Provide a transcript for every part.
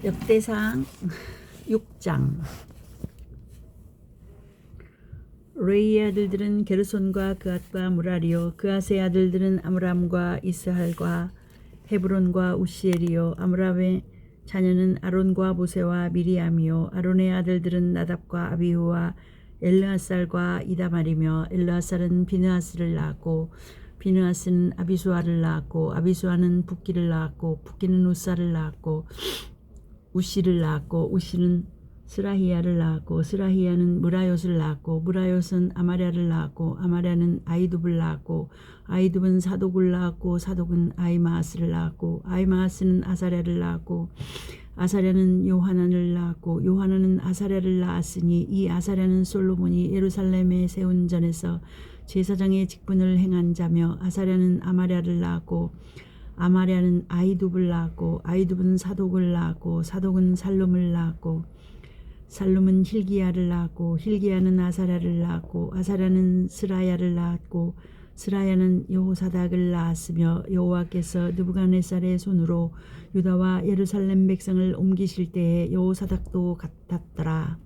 역대상 6장. 레이의 아들들은 게르손과 그앗과 무라리요, 그앗의 아들들은 아므람과 이스할과 헤브론과 우시엘이요, 아므람의 자녀는 아론과 모세와 미리암이요, 아론의 아들들은 나답과 아비후와 엘르아살과 이다말이며, 엘르아살은 비느하스를 낳았고 비느하스는 아비수아를 낳았고 아비수아는 붓기를 낳았고 붓기는 우사를 낳았고 우시를 낳았고 우시는 스라히야를 낳았고 스라히야는 무라요스를 낳았고 무라요스는 아마랴를 낳았고 아마랴는 아이둡을 낳았고 아이둡은 사독을 낳았고 사독은 아이마하스를 낳았고 아이마하스는 아사랴를 낳았고 아사랴는 요하난을 낳았고 요하난은 아사랴를 낳았으니 이 아사랴는 솔로몬이 예루살렘에 세운 전에서 제사장의 직분을 행한 자며 아사랴는 아마랴를 낳았고 아마랴는 아이둡을 낳았고 아이둡은 사독을 낳았고 사독은 살룸을 낳았고 살룸은 힐기야를 낳았고 힐기야는 아사랴를 낳았고 아사랴는 스라야를 낳았고 스라야는 여호사닥을 낳았으며 여호와께서 느부갓네살의 손으로 유다와 예루살렘 백성을 옮기실 때에 여호사닥도 같았더라.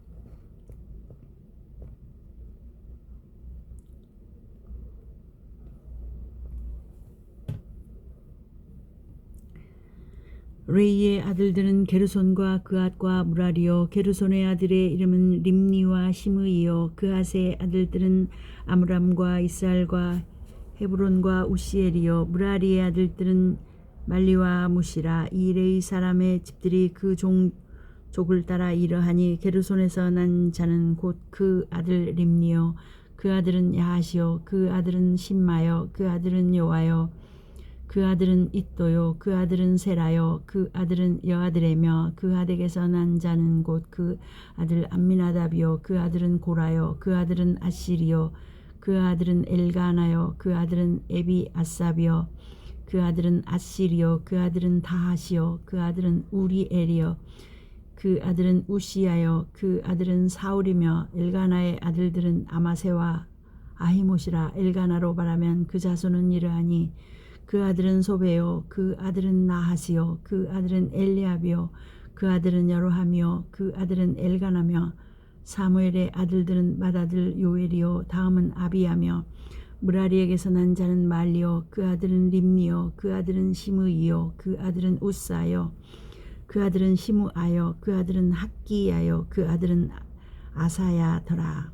레이의 아들들은 게르손과 그앗과 무라리요, 게르손의 아들의 이름은 림니와 시므이요, 그앗의 아들들은 아므람과 이스할과 헤브론과 우시엘이요, 무라리의 아들들은 말리와 무시라. 이 레이 사람의 집들이 그 족을 따라 이러하니 게르손에서 난 자는 곧 그 아들 림니요, 그 아들은 야하시요, 그 아들은 심마요, 그 아들은 요아요, 그 아들은 잇도요, 그 아들은 세라요, 그 아들은 여아들에며 그 아들에게서 난 자는 곧 그 아들 암미나답이요, 그 아들은 고라요, 그 아들은 아시리요, 그 아들은 엘가나요, 그 아들은 에비아삽이요, 그 아들은 아시리요, 그 아들은 다하시요, 그 아들은 우리엘이요, 그 아들은 우시야요, 그 아들은 사울이며 엘가나의 아들들은 아마세와 아히못이라. 엘가나로 말하면 그 자손은 이러하니 그 아들은 소베요, 그 아들은 나하시요, 그 아들은 엘리압이요, 그 아들은 여로함이요, 그 아들은 엘가나며 사무엘의 아들들은 맏아들 요엘이요, 다음은 아비야며 무라리에게서 난 자는 말리요, 그 아들은 림니요, 그 아들은 시므이요, 그 아들은 우사요, 그 아들은 시므아요, 그 아들은 학기야요, 그 아들은 아사야더라.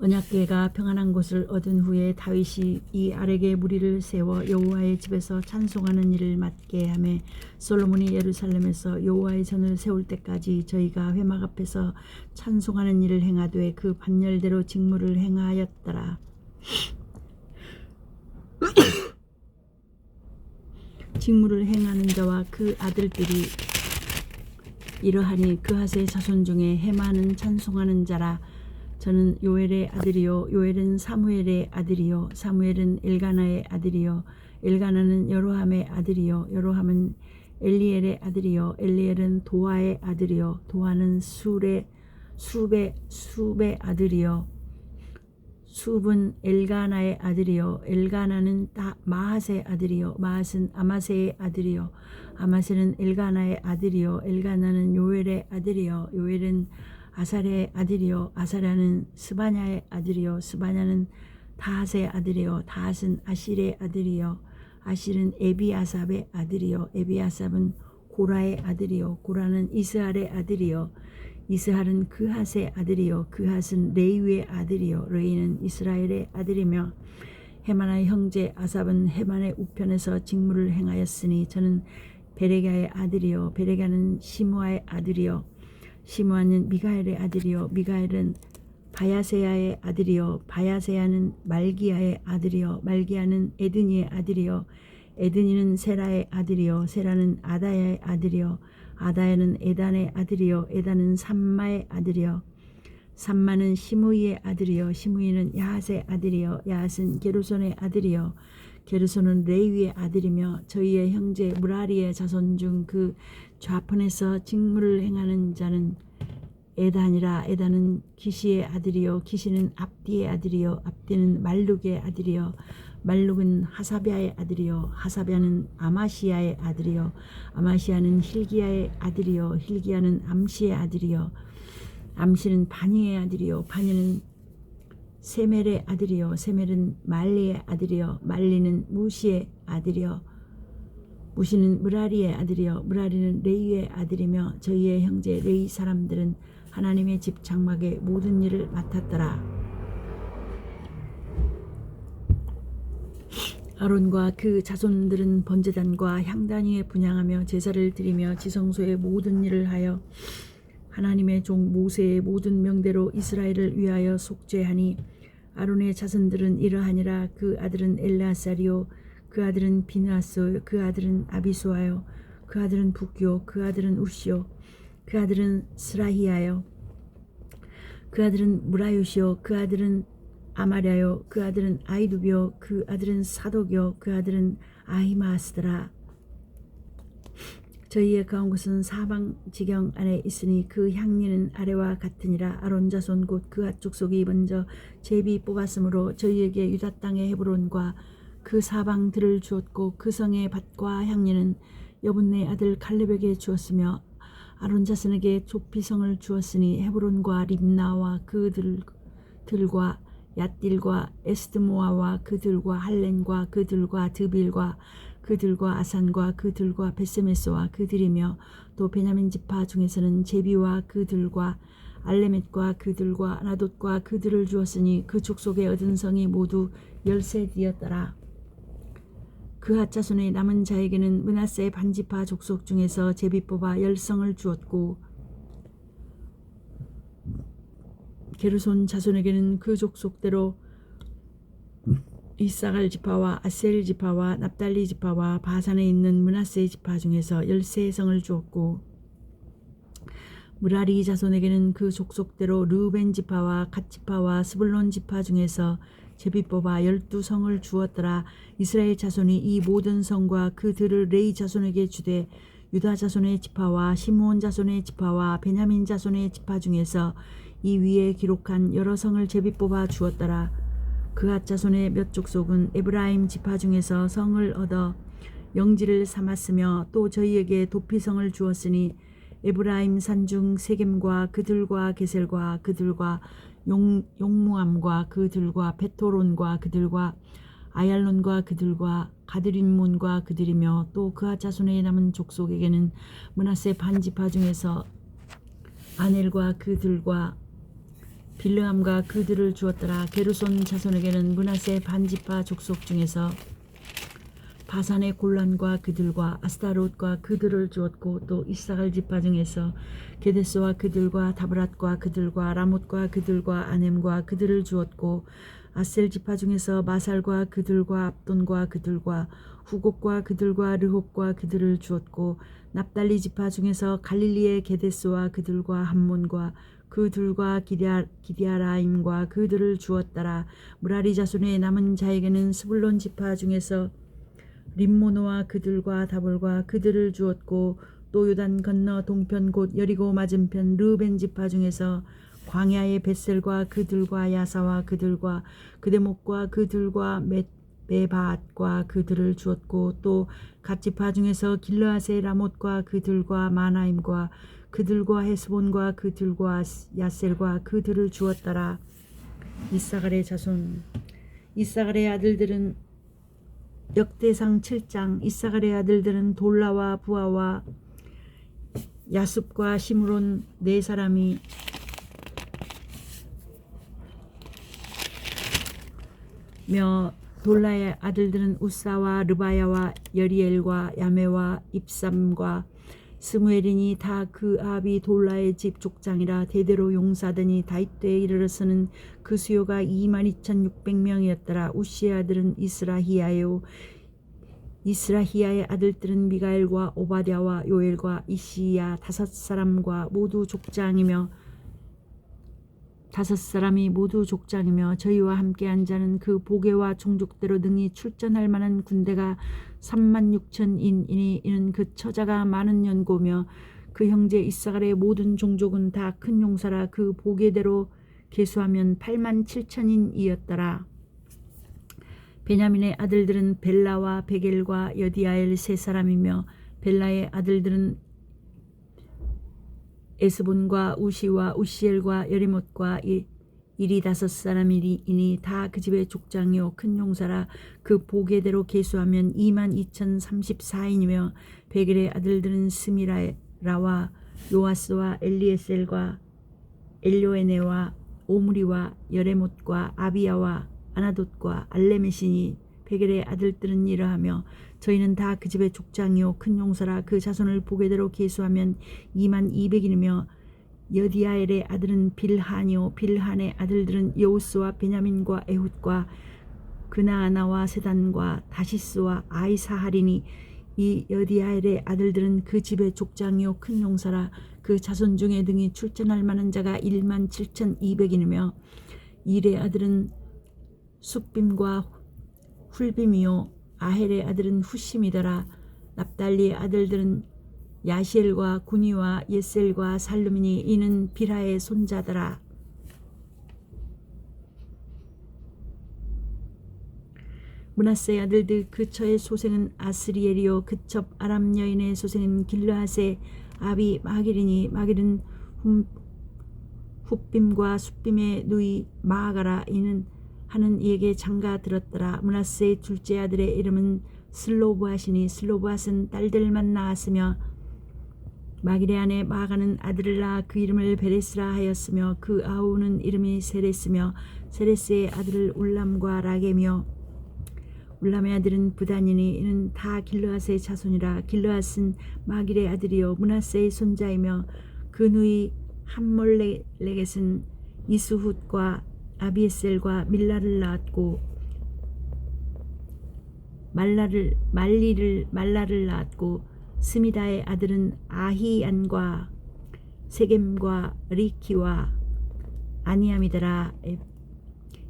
언약궤가 평안한 곳을 얻은 후에 다윗이 이 아렉에 무리를 세워 여호와의 집에서 찬송하는 일을 맡게 하며 솔로몬이 예루살렘에서 여호와의 전을 세울 때까지 저희가 회막 앞에서 찬송하는 일을 행하되 그 반열대로 직무를 행하였더라. 직무를 행하는 자와 그 아들들이 이러하니 그핫의 자손 중에 헤마는 찬송하는 자라. 저는 요엘의 아들이요, 요엘은 사무엘의 아들이요, 사무엘은 엘가나의 아들이요, 엘가나는 여로함의 아들이요, 여로함은 엘리엘의 아들이요, 엘리엘은 도아의 아들이요, 도아는 수베의 아들이요, 숲은 엘가나의 아들이요, 엘가나는 마핫의 아들이요, 마핫은 아마세의 아들이요, 아마세는 엘가나의 아들이요, 엘가나는 요엘의 아들이요, 요엘은 아사랴의 아들이요, 아사랴는 스바냐의 아들이요, 스바냐는 다핫의 아들이요, 다핫은 아실의 아들이요, 아실은 에비아삽의 아들이요, 에비아삽은 고라의 아들이요, 고라는 이스할의 아들이요, 이스할은 그핫의 아들이요, 그핫은 레위의 아들이요, 레위는 이스라엘의 아들이며 헤만의 형제 아삽은 헤만의 우편에서 직무를 행하였으니 저는 베레가의 아들이요, 베레가는 시므아의 아들이요, 시므아는 미가엘의 아들이요, 미가엘은 바야세야의 아들이요, 바야세야는 말기야의 아들이요, 말기야는 에드니의 아들이요, 에드니는 세라의 아들이요, 세라는 아다야의 아들이요, 아다야는 에단의 아들이요, 에단은 삼마의 아들이요, 삼마는 시므이의 아들이요, 시므이는 야핫의 아들이요, 야핫은 게르손의 아들이요, 게르손은 레위의 아들이며 저희의 형제 무라리의 자손 중 그 좌편에서 직무를 행하는 자는 에단이라. 에단은 기시의 아들이요 기시는 압디의 아들이요 압디는 말룩의 아들이요 말룩은 하사비아의 아들이요 하사비아는 아마시아의 아들이요 아마시아는 힐기야의 아들이요 힐기야는 암시의 아들이요 암시는 바니의 아들이요 바니는 세멜의 아들이요 세멜은 말리의 아들이요 말리는 무시의 아들이요 무시는 무라리의 아들이요 무라리는 레이의 아들이며 저희의 형제 레이 사람들은 하나님의 집 장막의 모든 일을 맡았더라. 아론과 그 자손들은 번제단과 향단 위에 분향하며 제사를 드리며 지성소의 모든 일을 하여 하나님의 종 모세의 모든 명대로 이스라엘을 위하여 속죄하니 아론의 자손들은 이러하니라. 그 아들은 엘르아살이요 그 아들은 비느하스 그 아들은 아비수아요 그 아들은 북요 그 아들은 우시요 그 아들은 스라히야요 그 아들은 무라요시요 그 아들은 아마랴요 그 아들은 아이두비요 그 아들은 사독이요 그 아들은 아히마스더라. 저희의 가온 곳은 사방 지경 안에 있으니 그 향리는 아래와 같으니라. 아론 자손 곧 그앗 족속이 먼저 제비 뽑았으므로 저희에게 유다 땅의 헤브론과 그 사방들을 주었고 그 성의 밭과 향리는 여분네 아들 갈렙에게 주었으며 아론 자손에게 좁히성을 주었으니 헤브론과 림나와 그들과 얏딜과 에스드모아와 그들과 할렌과 그들과 드빌과 그들과 아산과 그들과 베스메스와 그들이며 또 베냐민 지파 중에서는 제비와 그들과 알레멧과 그들과 아나돗과 그들을 주었으니 그 족속에 얻은 성이 모두 13이었더라. 그앗 자손의 남은 자에게는 므낫세 반지파 족속 중에서 제비 뽑아 10성을 주었고 게르손 자손에게는 그 족속대로 이사갈 지파와 아셀 지파와 납달리 지파와 바산에 있는 므낫세 지파 중에서 13성을 주었고 무라리 자손에게는 그 족속대로 르우벤 지파와 갓 지파와 스불론 지파 중에서 제비 뽑아 12성을 주었더라. 이스라엘 자손이 이 모든 성과 그들을 레이 자손에게 주되 유다 자손의 지파와 시므온 자손의 지파와 베냐민 자손의 지파 중에서 이 위에 기록한 여러 성을 제비 뽑아 주었더라. 그앗 자손의 몇 족속은 에브라임 지파 중에서 성을 얻어 영지를 삼았으며 또 저희에게 도피성을 주었으니 에브라임 산중 세겜과 그들과 게셀과 그들과 용무암과 그들과 베토론과 그들과 아얄론과 그들과 가드림몬과 그들이며 또 그앗 자손의 남은 족속에게는 므낫세 반지파 중에서 아넬과 그들과 빌르함과 그들을 주었더라. 게르손 자손에게는 므낫세 반지파 족속 중에서 바산의 골란과 그들과 아스타롯과 그들을 주었고 또 이사갈 지파 중에서 게데스와 그들과 다브랏과 그들과 라못과 그들과 아넴과 그들을 주었고 아셀 지파 중에서 마살과 그들과 압돈과 그들과 후곡과 그들과 르홉과 그들을 주었고 납달리 지파 중에서 갈릴리의 게데스와 그들과 함몬과 그들과 기디아라임과 그들을 주었더라. 무라리 자손의 남은 자에게는 스불론 지파 중에서 림모노와 그들과 다볼과 그들을 주었고 또 요단 건너 동편 곧 여리고 맞은편 르벤 지파 중에서 광야의 벳셀과 그들과 야사와 그들과 그데목과 그들과 메바앗과 그들을 주었고 또 갓지파 중에서 길르앗의 라못과 그들과 마나임과 그들과 헤스본과 그들과 야셀과 그들을 주었더라. 이사갈의 자손. 이사갈의 아들들은 역대상 7장. 이사갈의 아들들은 돌라와 부하와 야숲과 시므론 4사람이 며 돌라의 아들들은 우사와 르바야와 여리엘과 야메와 입삼과 스무엘이니 다 그 아비 돌라의 집 족장이라. 대대로 용사더니 다윗 때에 이르러서는 그 수요가 22,600명이었더라. 우시의 아들은 이스라히야요. 이스라히야의 아들들은 미가엘과 오바댜와 요엘과 이시야 5사람과 모두 족장이며 5사람이 모두 족장이며 저희와 함께 한 자는 그 보게와 종족대로 능히 출전할 만한 군대가 36,000인이니 이는 그 처자가 많은 연고며 그 형제 이사갈의 모든 종족은 다 큰 용사라. 그 보게대로 계수하면 8만 7천인이었더라. 베냐민의 아들들은 벨라와 베겔과 여디아엘 세 사람이며 벨라의 아들들은 에스본과 우시와 우시엘과 여리못과 일이 5사람이니 다 그 집의 족장이요 큰 용사라. 그 보게대로 계수하면 2만 2,034인이며 베겔의 아들들은 스미라와 요아스와 엘리에셀과 엘요에네와 오므리와 여레못과 아비야와 아나돗과 알레메시니 베겔의 아들들은 이러하며 저희는 다 그 집의 족장이요 큰 용사라. 그 자손을 보게대로 계수하면 2만 200인이며 여디아엘의 아들은 빌한이요 빌한의 아들들은 여우스와 베냐민과 에훗과 그나아나와 세단과 다시스와 아이사하리니 이 여디아엘의 아들들은 그 집의 족장이요 큰 용사라. 그 자손 중에 등이 출전할 만한 자가 1만 7,200인이며 일의 아들은 숫빔과 훌빔이요 아헬의 아들은 후심이더라. 납달리의 아들들은 야시엘과 구니와 예셀과 살루미니 이는 비라의 손자더라. 므낫세의 아들들 그처의 소생은 아스리엘이요 그첩 아람 여인의 소생은 길르앗의 아비 마길이니 마길은 훗빔과 숫빔의 누이 마아가라. 이는 하는 이에게 장가 들었더라. 므낫세의 둘째 아들의 이름은 슬로브앗이니 슬로브앗은 딸들만 낳았으며 마길의 아내 마아가는 아들을 낳아 그 이름을 베레스라 하였으며 그 아우는 이름이 세레스며 세레스의 아들을 울람과 라게며 울람의 아들은 부단이니 이는 다 길르앗의 자손이라. 길르앗은 마길의 아들이요 므낫세의 손자이며 그 누이 함몰레겟은 이스훗과 아비에셀과 밀라를 낳았고 말라를 낳았고 스미다의 아들은 아히안과 세겜과 리키와 아니암이더라.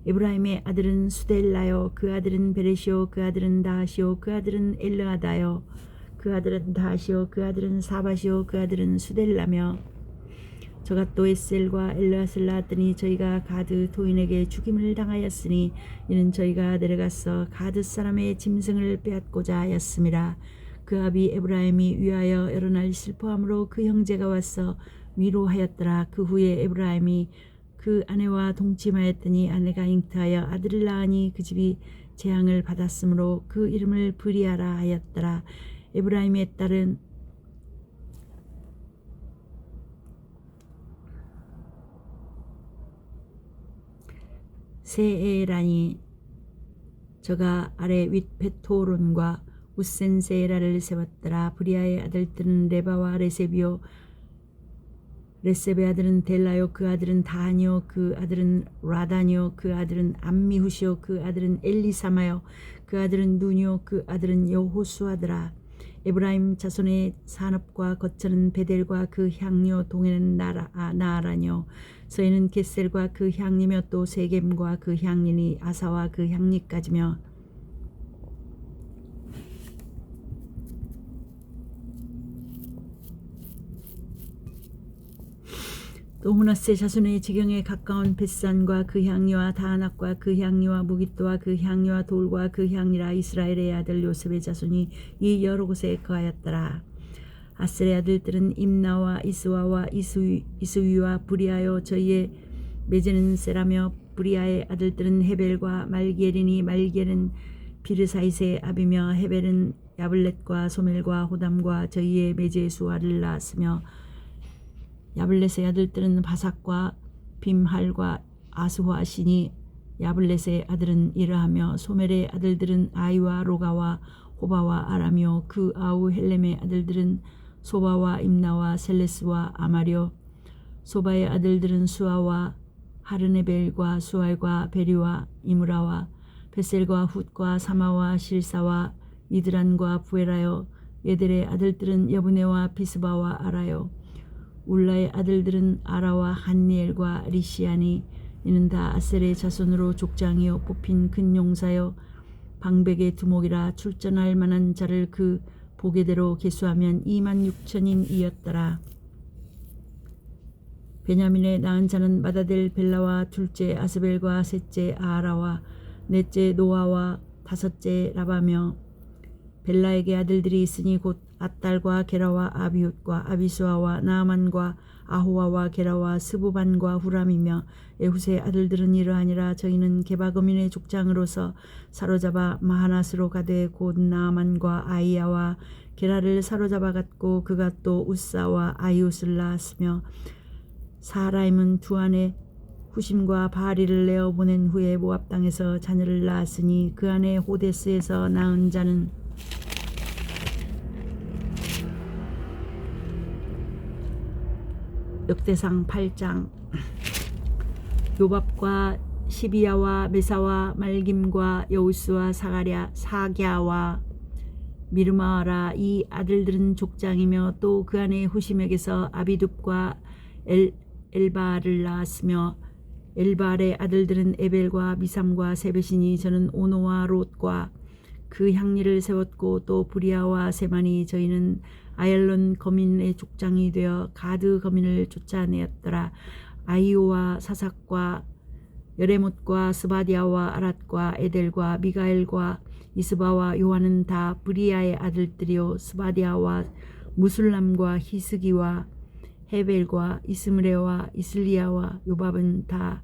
에브라임의 아들은 수델라요 그 아들은 베레시오 그 아들은 다하시오 그 아들은 엘르아다요 그 아들은 다하시오 그 아들은 사바시오 그 아들은 수델라며 저가 또 에셀과 엘르앗을 낳았더니 저희가 가드 토인에게 죽임을 당하였으니 이는 저희가 내려가서 가드 사람의 짐승을 빼앗고자 하였음이라. 그 아비 에브라임이 위하여 여러 날 슬퍼함으로 그 형제가 와서 위로하였더라. 그 후에 에브라임이 그 아내와 동침하였더니 아내가 잉태하여 아들을 낳으니 그 집이 재앙을 받았으므로 그 이름을 브리아라 하였더라. 에브라임의 딸은 세에라니 저가 아래 윗베토론과 우센세라를 세웠더라. 브리아의 아들들은 레바와 레셉이요 레셉의 아들은 델라요 그 아들은 다하니요 그 아들은 라다니요 그 아들은 암미후시요 그 아들은 엘리사마요 그 아들은 눈이요 그 아들은 여호수아더라. 에브라임 자손의 산업과 거처는 베델과 그 향료 동에는 나아라뇨 서에는 겟셀과 그 향리며 또 세겜과 그 향리니 아사와 그 향리까지며 또 므낫세 자손의 지경에 가까운 벳산과 그 향리와 다하낙과 그 향리와 무깃도와 그 향리와 돌과 그 향리라. 이스라엘의 아들 요셉의 자손이 이 여러 곳에 거하였더라. 아셀의 아들들은 임나와 이스와와 이스위와 브리아요 저희의 메제는 세라며 브리아의 아들들은 헤벨과 말기엘이니 말기엘은 비르사이스의 아비며 헤벨은 야블렛과 소멜과 호담과 저희의 메제 수아를 낳았으며 야블렛의 아들들은 바삭과 빔할과 아스화시니 야블렛의 아들은 이러하며 소멜의 아들들은 아이와 로가와 호바와 아람이요 그 아우 헬렘의 아들들은 소바와 임나와 셀레스와 아마리오 소바의 아들들은 수아와 하르네벨과 수알과 베리와 이므라와 베셀과 훗과 사마와 실사와 이드란과 부에라요 얘들의 아들들은 여브네와 비스바와 아라요 울라의 아들들은 아라와 한니엘과 리시아니 이는 다 아셀의 자손으로 족장이요 뽑힌 큰 용사요 방백의 두목이라. 출전할 만한 자를 그 보게대로 계수하면 2만 6천인이었더라. 베냐민의 낳은 자는 마다델 벨라와 둘째 아스벨과 셋째 아하라와 넷째 노아와 다섯째 라바며 벨라에게 아들들이 있으니 곧 앗달과 게라와 아비웃과 아비수아와 나아만과 아호와와 게라와 스부반과 후람이며 에훗의 아들들은 이러하니라. 저희는 게바거민의 족장으로서 사로잡아 마하낫으로 가되 곧 나아만과 아이야와 게라를 사로잡아 갔고 그가 또 웃사와 아이웃을 낳았으며 사라임은 두 아내 후심과 바리를 내어 보낸 후에 모압 땅에서 자녀를 낳았으니 그 아내 호데스에서 낳은 자는 역대상 8장. 요밥과 시비야와 메사와 말김과 여우스와 사갸와 미르마라 이 아들들은 족장이며 또 그 아내 후심에게서 아비둡과 엘바알을 낳았으며 엘바알의 아들들은 에벨과 미삼과 세벳이니 저는 오노와 롯과 그 향리를 세웠고 또 브리아와 세만이 저희는 아얄론 거민의 족장이 되어 가드 거민을 쫓아내었더라. 아이오와 사삭과 여레못과 스바디아와 아랏과 에델과 미가엘과 이스바와 요한은 다 브리아의 아들들이요 스바디아와 무술람과 히스기와 헤벨과 이스므레와 이슬리아와 요밥은 다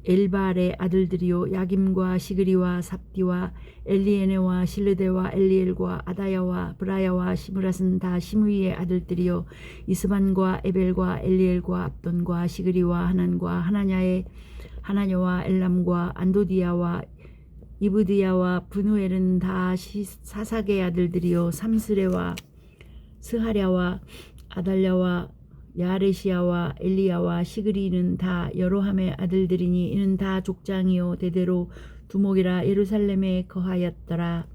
엘바알의 아들들이요 야김과 시그리와 삽디와 엘리에네와 실르데와 엘리엘과 아다야와 브라야와 시므랏은 다 시므이의 아들들이요 이스반과 에벨과 엘리엘과 압돈과 시그리와 하난과 하나냐와 엘람과 안도디야와 이브드야와 브누엘은 다 사삭의 아들들이요 삼스레와 스하랴와 아달랴와 야레시야와 엘리야와 시그리는 다 여로함의 아들들이니 이는 다 족장이요 대대로 두목이라 예루살렘에 거하였더라.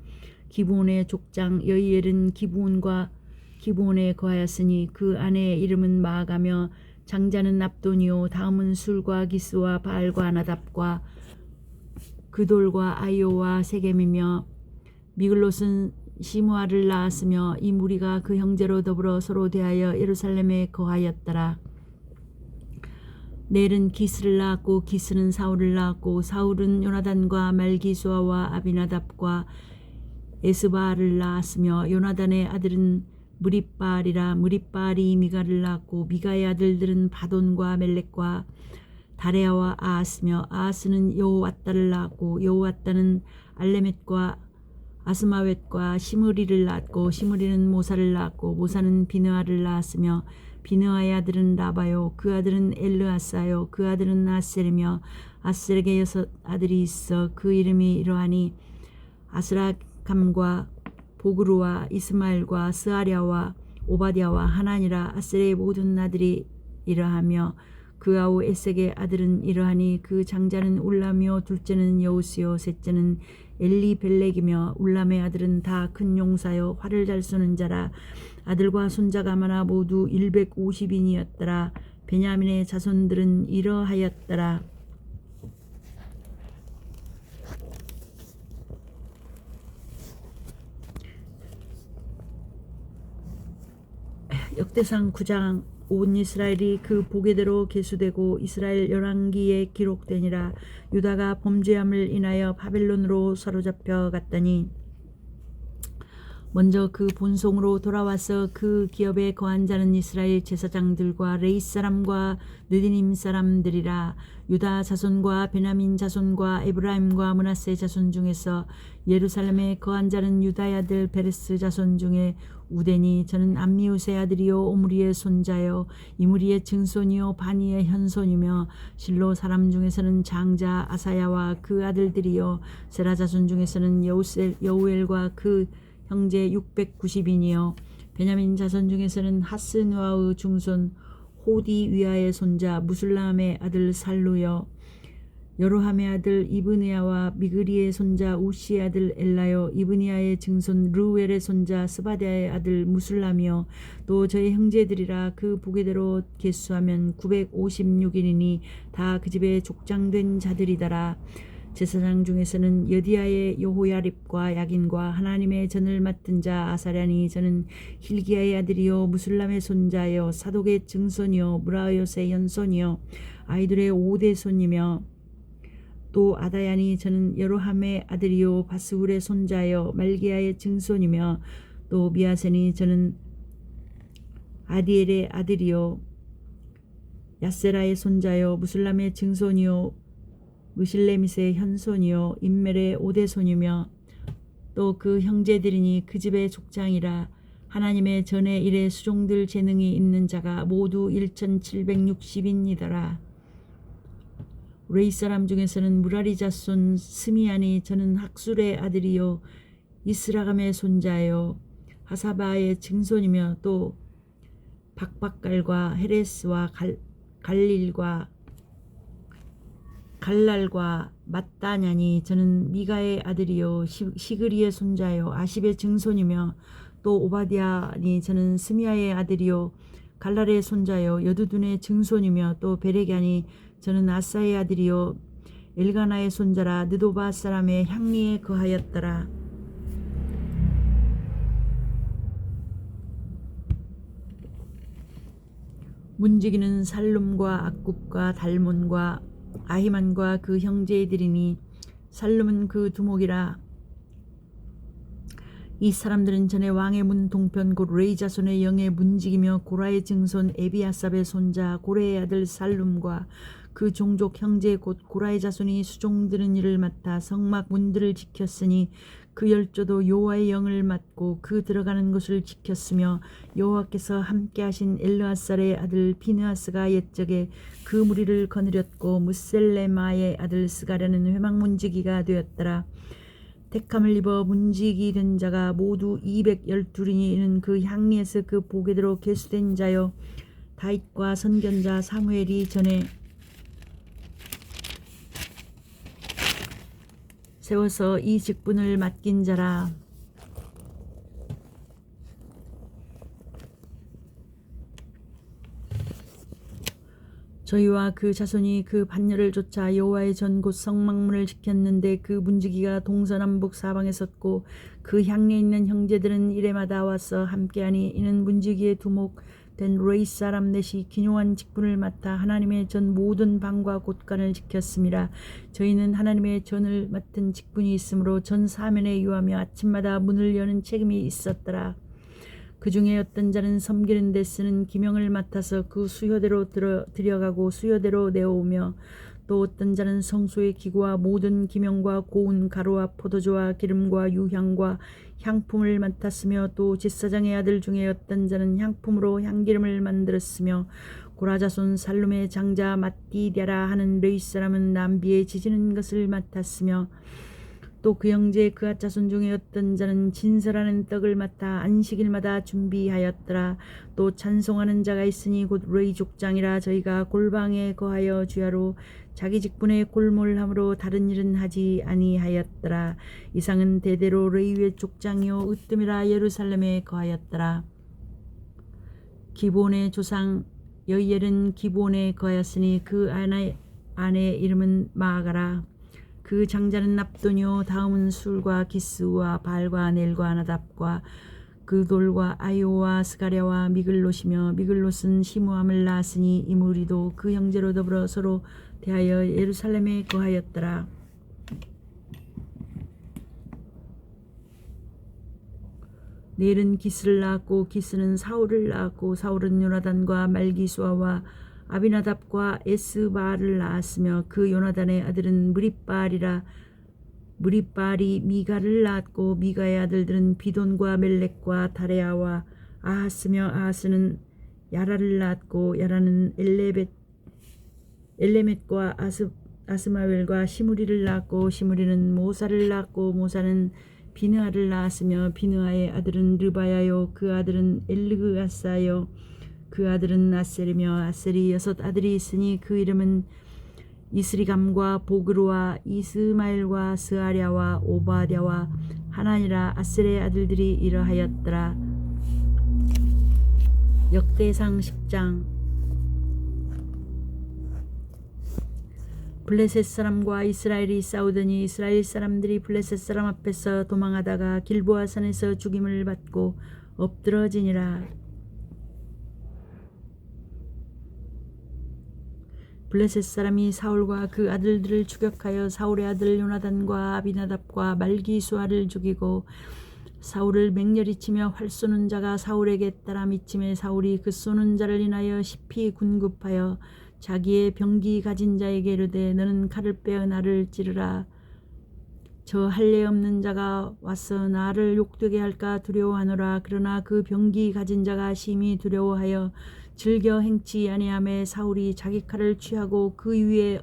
기브온의 족장 여이엘은 기브온에 거하였으니 그 아내의 이름은 마아가며 장자는 압돈이요 다음은 술과 기스와 바알과 나답과 그돌과 아이오와 세겜이며 미글롯은 시므아를 낳았으며 이 무리가 그 형제로 더불어 서로 대하여 예루살렘에 거하였더라. 넬은 기스를 낳았고 기스는 사울을 낳았고 사울은 요나단과 말기수아와 아비나답과 에스바알을 낳았으며 요나단의 아들은 무립바알이라. 무립바알이 미가를 낳았고 미가의 아들들은 바돈과 멜렉과 다레아와 아하스며 아하스는 여호와따를 낳았고 여호와따는 알레멧과 아스마웻과 시므리를 낳았고 시므리는 모사를 낳았고 모사는 비느아를 낳았으며 비느아의 아들은 라바요 그 아들은 엘르아사요 그 아들은 아셀이며 아셀에게 6 아들이 있어 그 이름이 이러하니 아스라감과 보그루와 이스마엘과 스아랴와 오바댜와 하나니라. 아셀의 모든 아들이 이러하며 그 아우 에색의 아들은 이러하니 그 장자는 울람이요 둘째는 여우스요 셋째는 엘리벨렉이며 울람의 아들은 다 큰 용사요 활을 잘 쏘는 자라. 아들과 손자가 많아 모두 150인이었더라. 베냐민의 자손들은 이러하였더라. 역대상 9장. 온 이스라엘이 그 보게대로 계수되고 이스라엘 열왕기에 기록되니라. 유다가 범죄함을 인하여 바벨론으로 사로잡혀 갔더니 먼저 그 본송으로 돌아와서 그 기업에 거한 자는 이스라엘 제사장들과 레이스 사람과 느디님 사람들이라. 유다 자손과 베냐민 자손과 에브라임과 므낫세 자손 중에서 예루살렘에 거한 자는 유다의 아들 베레스 자손 중에 우데니 저는 암미우스의 아들이요 오므리의 손자요 이므리의 증손이요 바니의 현손이며 실로 사람 중에서는 장자 아사야와 그 아들들이요 세라 자손 중에서는 여우엘과 그 형제 690인이요 베냐민 자손 중에서는 하스누아의 중손 호디 위아의 손자 무술람의 아들 살루요 여로함의 아들 이브니아와 미그리의 손자 우시의 아들 엘라요 이브니아의 증손 르우엘의 손자 스바디아의 아들 무술람이요 또 저희 형제들이라. 그 보게대로 계수하면 956인이니 다 그 집에 족장된 자들이더라. 제사장 중에서는 여디야의 여호야립과 야긴과 하나님의 전을 맡은 자 아사랴니 저는 hil기야의 아들이요 무술람의 손자여 사독의 증손이요 무라요의 현손이요 아이들의 5대 손이며 또 아다야니 저는 여로함의 아들이요 바스훌의 손자여 말기야의 증손이며 또 미아세니 저는 아디엘의 아들이요 야세라의 손자여 무술람의 증손이요 무실레밋의 현손이요 임멜의 5대 손이며 또 그 형제들이니 그 집의 족장이라 하나님의 전의 일에 수종들 재능이 있는 자가 모두 1760인이더라. 레이 사람 중에서는 무라리 자손 스미아니 저는 학술의 아들이요 이스라감의 손자요 하사바의 증손이며 또 박박갈과 헤레스와 갈랄과 mat다냐니 저는 미가의 아들이요 시그리의 손자요 아십의 증손이며 또 오바디아니 저는 스미야의 아들이요 갈랄의 손자요 여두둔의 증손이며 또 베레갸니 저는 아사의 아들이요 엘가나의 손자라 느도바 사람의 향리에 거하였더라. 문지기는 살룸과 악굽과 달몬과 아히만과 그 형제들이니 살룸은 그 두목이라. 이 사람들은 전에 왕의 문 동편 곧 레이 자손의 영의 문지기며 고라의 증손 에비아삽의 손자 고레의 아들 살룸과 그 종족 형제 곧 고라의 자손이 수종드는 일을 맡아 성막 문들을 지켰으니 그 열조도 여호와의 영을 맡고 그 들어가는 곳을 지켰으며 여호와께서 함께하신 엘르아살의 아들 비느하스가 옛적에 그 무리를 거느렸고 무셀레마의 아들 스가랴는 회막문지기가 되었더라. 택함을 입어 문지기 된 자가 모두 212이니 이는 그 향리에서 그 보게대로 계수된 자요 다윗과 선견자 사무엘이 전에 세워서 이 직분을 맡긴 자라. 저희와 그 자손이 그 반열을 쫓아 여호와의 전 곧 성막문을 지켰는데 그 문지기가 동서남북 사방에 섰고 그 향리에 있는 형제들은 이레마다 와서 함께하니 이는 문지기의 두목 된 레이 사람 넷이 기묘한 직분을 맡아 하나님의 전 모든 방과 곳간을 지켰습니다. 저희는 하나님의 전을 맡은 직분이 있으므로 전 사면에 유하며 아침마다 문을 여는 책임이 있었더라. 그 중에 어떤 자는 섬기는 데 쓰는 기명을 맡아서 그 수요대로 들여가고 수요대로 내어오며 또 어떤 자는 성소의 기구와 모든 기명과 고운 가루와 포도주와 기름과 유향과 향품을 맡았으며 또 제사장의 아들 중에 어떤 자는 향품으로 향기름을 만들었으며 고라자손 살룸의 장자 mat디랴라 하는 레위 사람은 남비에 지지는 것을 맡았으며 또 그 형제 그앗 자손 중에 어떤 자는 진설하는 떡을 맡아 안식일마다 준비하였더라. 또 찬송하는 자가 있으니 곧 레위 족장이라. 저희가 골방에 거하여 주야로 자기 직분에 골몰함으로 다른 일은 하지 아니하였더라. 이상은 대대로 레위의 족장이요 으뜸이라 예루살렘에 거하였더라. 기본의 조상 여이엘은 기본에 거하였으니 그 아내 이름은 마아가라. 그 장자는 납돈이요 다음은 술과 기스와 발과 넬과 나답과 그돌과 아이오와 스가랴와 미글롯이며 미글롯은 시므함을 낳았으니 이 무리도 그 형제로 더불어 서로 대하여 예루살렘에 거하였더라. 넬은 기스를 낳았고 기스는 사울을 낳았고 사울은 요나단과 말기수아와 아비나답과 에스바를 낳았으며 그 요나단의 아들은 무립발이라. 무립발이 미가를 낳았고 미가의 아들들은 비돈과 멜렉과 다레아와 아하스며 아하스는 야라를 낳았고 야라는 엘레멧과 아스마웰과 시므리를 낳았고 시므리는 모사를 낳았고 모사는 비느하를 낳았으며 비느하의 아들은 르바야요 그 아들은 엘르그아사요 그 아들은 아셀이며 아셀이 6 아들이 있으니 그 이름은 이스리감과 보그루와 이스마엘과 스아랴와 오바댜와 하나니라. 아셀의 아들들이 이러하였더라. 역대상 10장. 블레셋 사람과 이스라엘이 싸우더니 이스라엘 사람들이 블레셋 사람 앞에서 도망하다가 길보아 산에서 죽임을 받고 엎드러지니라. 블레셋 사람이 사울과 그 아들들을 추격하여 사울의 아들 요나단과 아비나답과 말기수아를 죽이고 사울을 맹렬히 치며 활 쏘는 자가 사울에게 따라 미침에 사울이 그 쏘는 자를 인하여 싶이 군급하여 자기의 병기 가진 자에게 이르되 너는 칼을 빼어 나를 찌르라. 저 할례 없는 자가 와서 나를 욕되게 할까 두려워하노라. 그러나 그 병기 가진 자가 심히 두려워하여 즐겨 행치 아니하매 사울이 자기 칼을 취하고 그 위에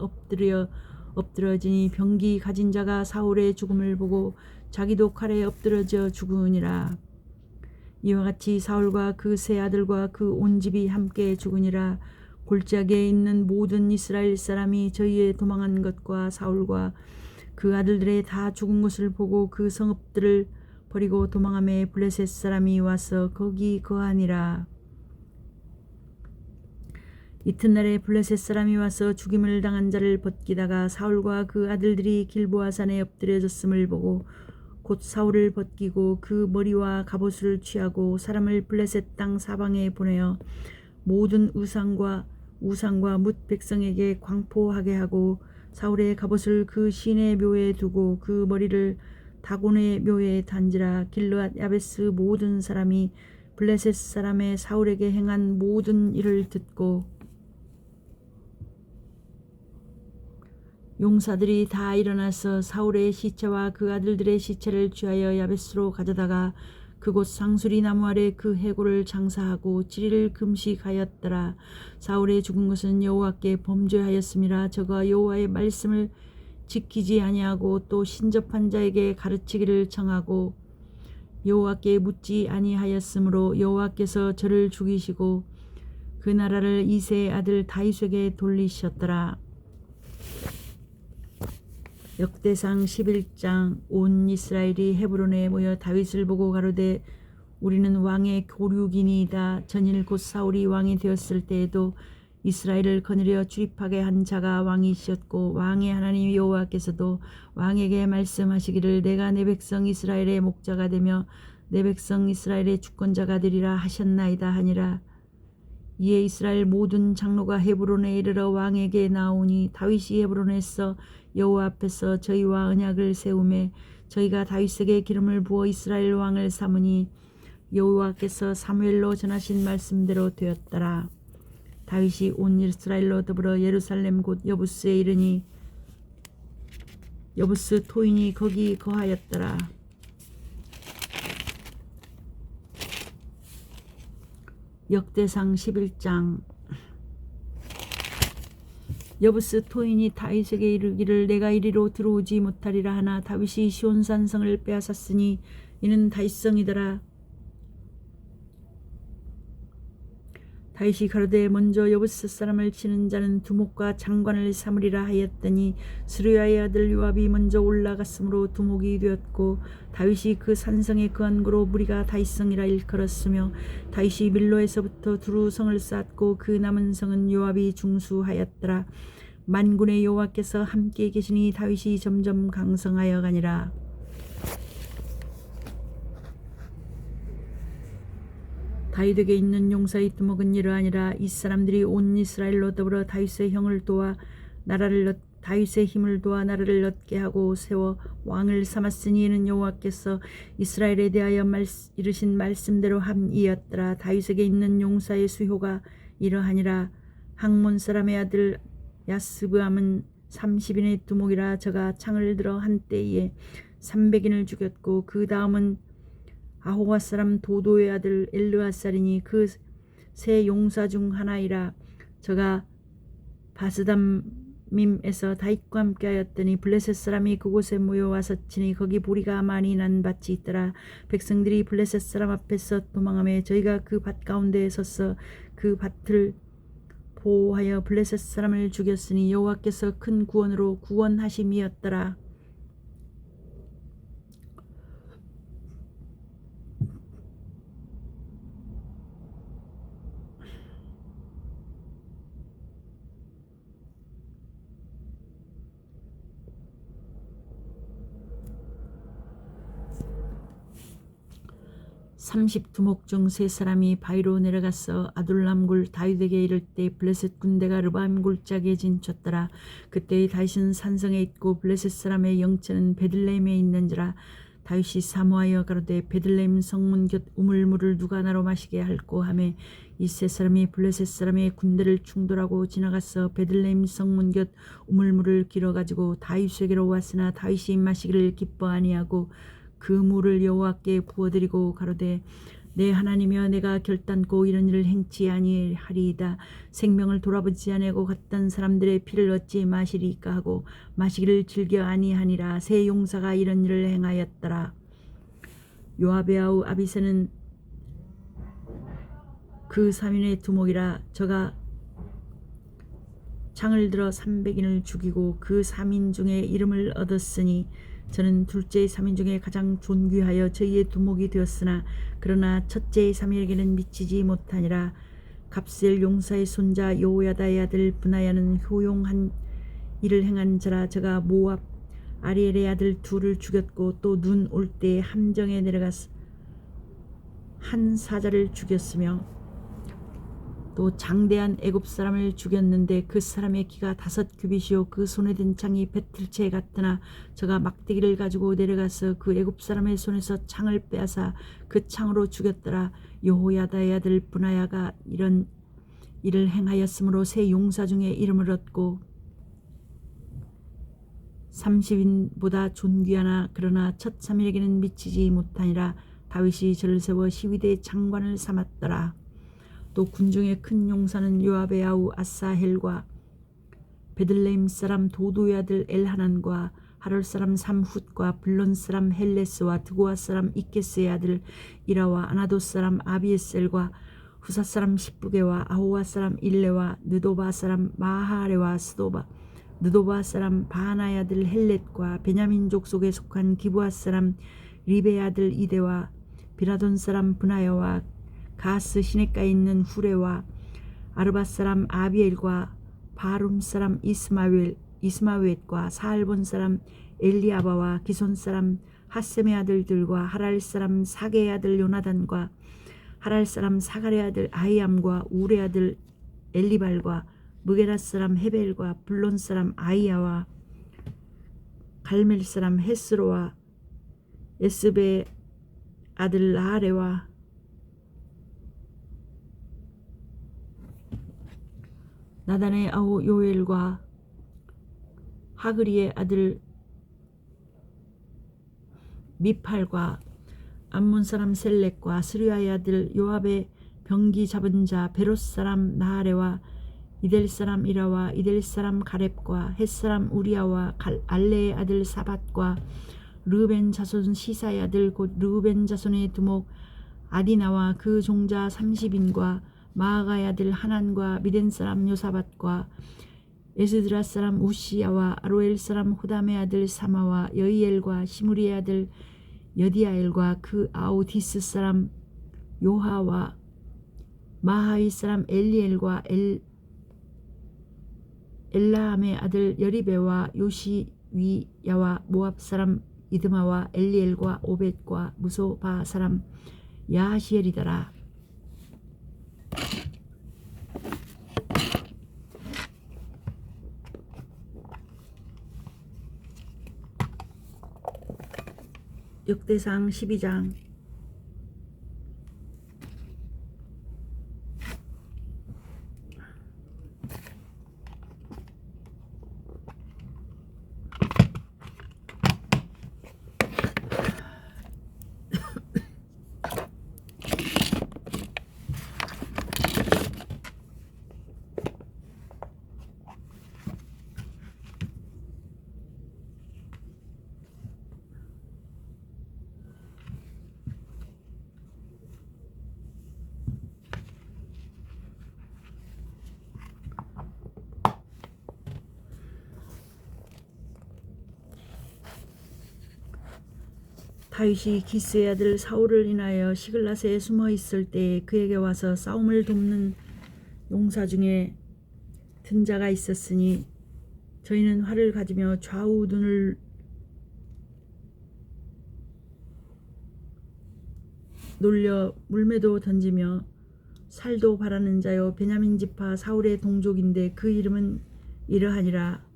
엎드러지니 병기 가진 자가 사울의 죽음을 보고 자기도 칼에 엎드러져 죽으니라. 이와 같이 사울과 그 세 아들과 그 온 집이 함께 죽으니라. 골짜기에 있는 모든 이스라엘 사람이 저희에 도망한 것과 사울과 그 아들들의 다 죽은 것을 보고 그 성읍들을 버리고 도망하매 블레셋 사람이 와서 거기 거하니라. 이튿날에 블레셋 사람이 와서 죽임을 당한 자를 벗기다가 사울과 그 아들들이 길보아 산에 엎드려졌음을 보고 곧 사울을 벗기고 그 머리와 갑옷을 취하고 사람을 블레셋 땅 사방에 보내어 모든 우상과 뭇 백성에게 광포하게 하고 사울의 갑옷을 그 신의 묘에 두고 그 머리를 다곤의 묘에 단지라. 길르앗 야베스 모든 사람이 블레셋 사람의 사울에게 행한 모든 일을 듣고 용사들이 다 일어나서 사울의 시체와 그 아들들의 시체를 취하여 야베스로 가져다가 그곳 상수리 나무 아래 그 해골을 장사하고 7일 금식하였더라. 사울의 죽은 것은 여호와께 범죄하였음이라. 저가 여호와의 말씀을 지키지 아니하고 또 신접한 자에게 가르치기를 청하고 여호와께 묻지 아니하였으므로 여호와께서 저를 죽이시고 그 나라를 이새의 아들 다윗에게 돌리셨더라. 역대상 11장. 온 이스라엘이 헤브론에 모여 다윗을 보고 가로되 우리는 왕의 교류기니이다. 전일 곧 사울이 왕이 되었을 때에도 이스라엘을 거느려 출입하게 한 자가 왕이셨고 왕의 하나님 여호와께서도 왕에게 말씀하시기를 내가 내 백성 이스라엘의 목자가 되며 내 백성 이스라엘의 주권자가 되리라 하셨나이다 하니라. 이에 이스라엘 모든 장로가 헤브론에 이르러 왕에게 나오니 다윗이 헤브론에서 여호와 앞에서 저희와 언약을 세우매 저희가 다윗에게 기름을 부어 이스라엘 왕을 삼으니 여호와께서 사무엘로 전하신 말씀대로 되었더라. 다윗이 온 이스라엘로 더불어 예루살렘 곧 여부스에 이르니 여부스 토인이 거기 거하였더라. 역대상 11장. 여부스 토인이 다윗에게 이르기를 내가 이리로 들어오지 못하리라 하나 다윗이 시온산성을 빼앗았으니 이는 다윗성이더라. 다윗이 가로되 먼저 여부스 사람을 치는 자는 두목과 장관을 삼으리라 하였더니 스루야의 아들 요압이 먼저 올라갔으므로 두목이 되었고 다윗이 그 산성에 거한 고로 무리가 다윗성이라 일컬었으며 다윗이 밀로에서부터 두루 성을 쌓았고 그 남은 성은 요압이 중수하였더라. 만군의 여호와께서 함께 계시니 다윗이 점점 강성하여 가니라. 다윗에게 있는 용사의 두목은 이러하니라. 이 사람들이 온 이스라엘로 더불어 다윗의 힘을 도와 나라를 얻게 하고 세워 왕을 삼았으니 이는 여호와께서 이스라엘에 대하여 이르신 말씀대로 함이었더라. 다윗에게 있는 용사의 수효가 이러하니라. 학몬 사람의 아들 야스브암은 30인의 두목이라. 저가 창을 들어 한때에 300인을 죽였고 그 다음은 아호와 사람 도도의 아들 엘르아살이니 그 세 용사 중 하나이라. 저가 바스담밈에서 다윗과 함께하였더니 블레셋 사람이 그곳에 모여와서 치니 거기 보리가 많이 난 밭이 있더라. 백성들이 블레셋 사람 앞에서 도망하며 저희가 그 밭 가운데에 서서 그 밭을 보호하여 블레셋 사람을 죽였으니 여호와께서 큰 구원으로 구원하심이었더라. 32목 중 세 사람이 바위로 내려가서 아둘람굴 다윗에게 이를 때 블레셋 군대가 르밤 골짜기에 진쳤더라. 그때의 다윗은 산성에 있고 블레셋 사람의 영체는 베들레헴에 있는지라. 다윗이 사모하여 가로되 베들레헴 성문 곁 우물물을 누가 나로 마시게 할꼬 하매 이 세 사람이 블레셋 사람의 군대를 충돌하고 지나가서 베들레헴 성문 곁 우물물을 길어 가지고 다윗에게로 왔으나 다윗이 마시기를 기뻐 아니하고 그 물을 여호와께 부어드리고 가로되 내 하나님이여 내가 결단코 이런 일을 행치 아니하리이다. 생명을 돌아보지 아니하고 갔던 사람들의 피를 어찌 마시리까 하고 마시기를 즐겨 아니하니라. 세 용사가 이런 일을 행하였더라. 요압의 아우 아비새는 그 3인의 두목이라. 저가 창을 들어 300인을 죽이고 그 3인 중에 이름을 얻었으니 저는 둘째의 3인 중에 가장 존귀하여 저희의 두목이 되었으나 그러나 첫째의 3인에게는 미치지 못하니라. 갑셀 용사의 손자 여호야다의 아들 브나야는 효용한 일을 행한 자라. 저가 모압 아리엘의 아들 둘을 죽였고 또 눈 올 때에 함정에 내려가서 한 사자를 죽였으며 또 장대한 애굽 사람을 죽였는데 그 사람의 키가 5규빗이요 그 손에 든 창이 배틀채 같으나 저가 막대기를 가지고 내려가서 그 애굽 사람의 손에서 창을 빼앗아 그 창으로 죽였더라. 여호야다의 아들 브나야가 이런 일을 행하였으므로 세 용사 중에 이름을 얻고 30인보다 존귀하나 그러나 첫 3인에게는 미치지 못하니라. 다윗이 저를 세워 시위대 장관을 삼았더라. 또 군중의 큰 용사는 요압의 아우 아사헬과 베들레헴 사람 도도의 아들 엘하난과 하롤 사람 삼훗과 블론 사람 헬레스와 드고아 사람 이케스의 아들 이라와 아나도 사람 아비에셀과 후사 사람 십부게와 아호와 사람 일레와 느도바 사람 마하레와 느도바 사람 바하나의 아들 헬렛과 베냐민족 속에 속한 기브아 사람 리베의 아들 이데와 비라돈 사람 브나야와 가스 시내가에 있는 후레와 아르바 사람 아비엘과 바룸 사람 이스마웻과 사알본 사람 엘리아바와 기손 사람 하셈의 아들들과 하랄 사람 사게의 아들 요나단과 하랄 사람 사갈의 아들 아이암과 우레 아들 엘리발과 무게라 사람 헤벨과 블론 사람 아이야와 갈멜 사람 헤스로와 에스베의 아들 라하레와 나단의 아우 요엘과 하그리의 아들 미팔과 암몬 사람 셀렉과 스리아의 아들 요압의 병기 잡은 자 베롯 사람 나하레와 이델 사람 이라와 이델 사람 가렙과 헷 사람 우리아와 알레의 아들 사밧과 르벤 자손 시사의 아들 곧 르벤 자손의 두목 아디나와 그 종자 30인과 마아가의 아들 하난과 미덴 사람 요사밧과 에스드라 사람 우시야와 아로엘 사람 호담의 아들 사마와 여이엘과 시무리의 아들 여디아엘과 그 아우디스 사람 요하와 마하이 사람 엘리엘과 엘라함의 아들 여리베와 요시위야와 모압 사람 이드마와 엘리엘과 오벳과 무소바 사람 야하시엘이더라. 역대상 12장. 다윗이 기스의 아들 사울을 인하여 시글라스에 숨어 있을 때 그에게 와서 싸움을 돕는 용사 중에 든 자가 있었으니 저희는 활을 가지며 좌우 눈을 놀려 물매도 던지며 살도 바라는 자요 베냐민 지파 사울의 동족인데 그 이름은 이러하니라.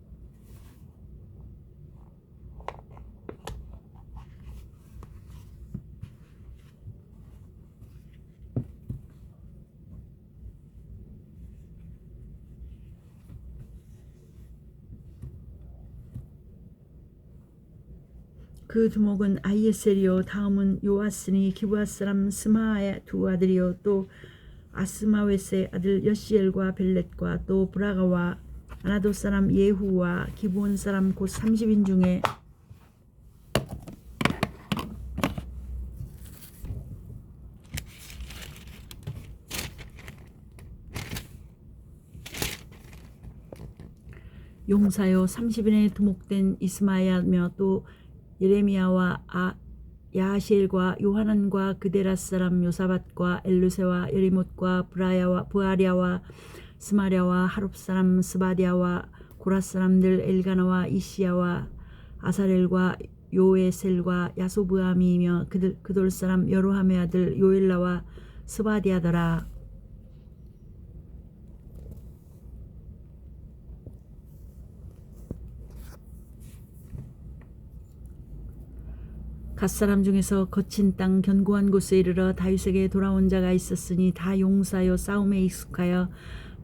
그 두목은 아이에셀이요 다음은 요아스니 기브앗 사람 스마의 두 아들이요 또 아스마웨스의 아들 여시엘과 벨렛과 또 브라가와 아나도 사람 예후와 기브온 사람 곧 30인 중에 용사요 30인에 두목된 이스마야며 또 예레미야와 야하시엘과 요하난과 그데라 사람 요사밧과 엘루세와 여리못과 부아랴와 스마랴와 하룹 사람 스바디아와 고라 사람들 엘가나와 이시야와 아사렐과 요에셀과 야소브암이며 그돌 사람 여로함의 아들 요엘라와 스바디아더라. 갓사람 중에서 거친 땅 견고한 곳에 이르러 다윗에게 돌아온 자가 있었으니 다 용사여 싸움에 익숙하여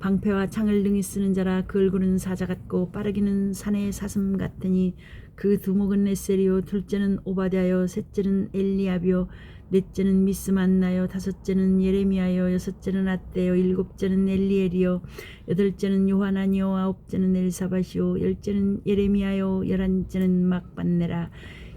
방패와 창을 능히 쓰는 자라 그 얼굴은 사자 같고 빠르기는 산의 사슴 같으니 그 두목은 에셀이요 둘째는 오바댜요 셋째는 엘리압이요 넷째는 미스만나요 다섯째는 예레미야요 여섯째는 앗대요 일곱째는 엘리엘이요 여덟째는 요하나니요 아홉째는 엘사밧이요 열째는 예레미야요 열한째는 막반네라.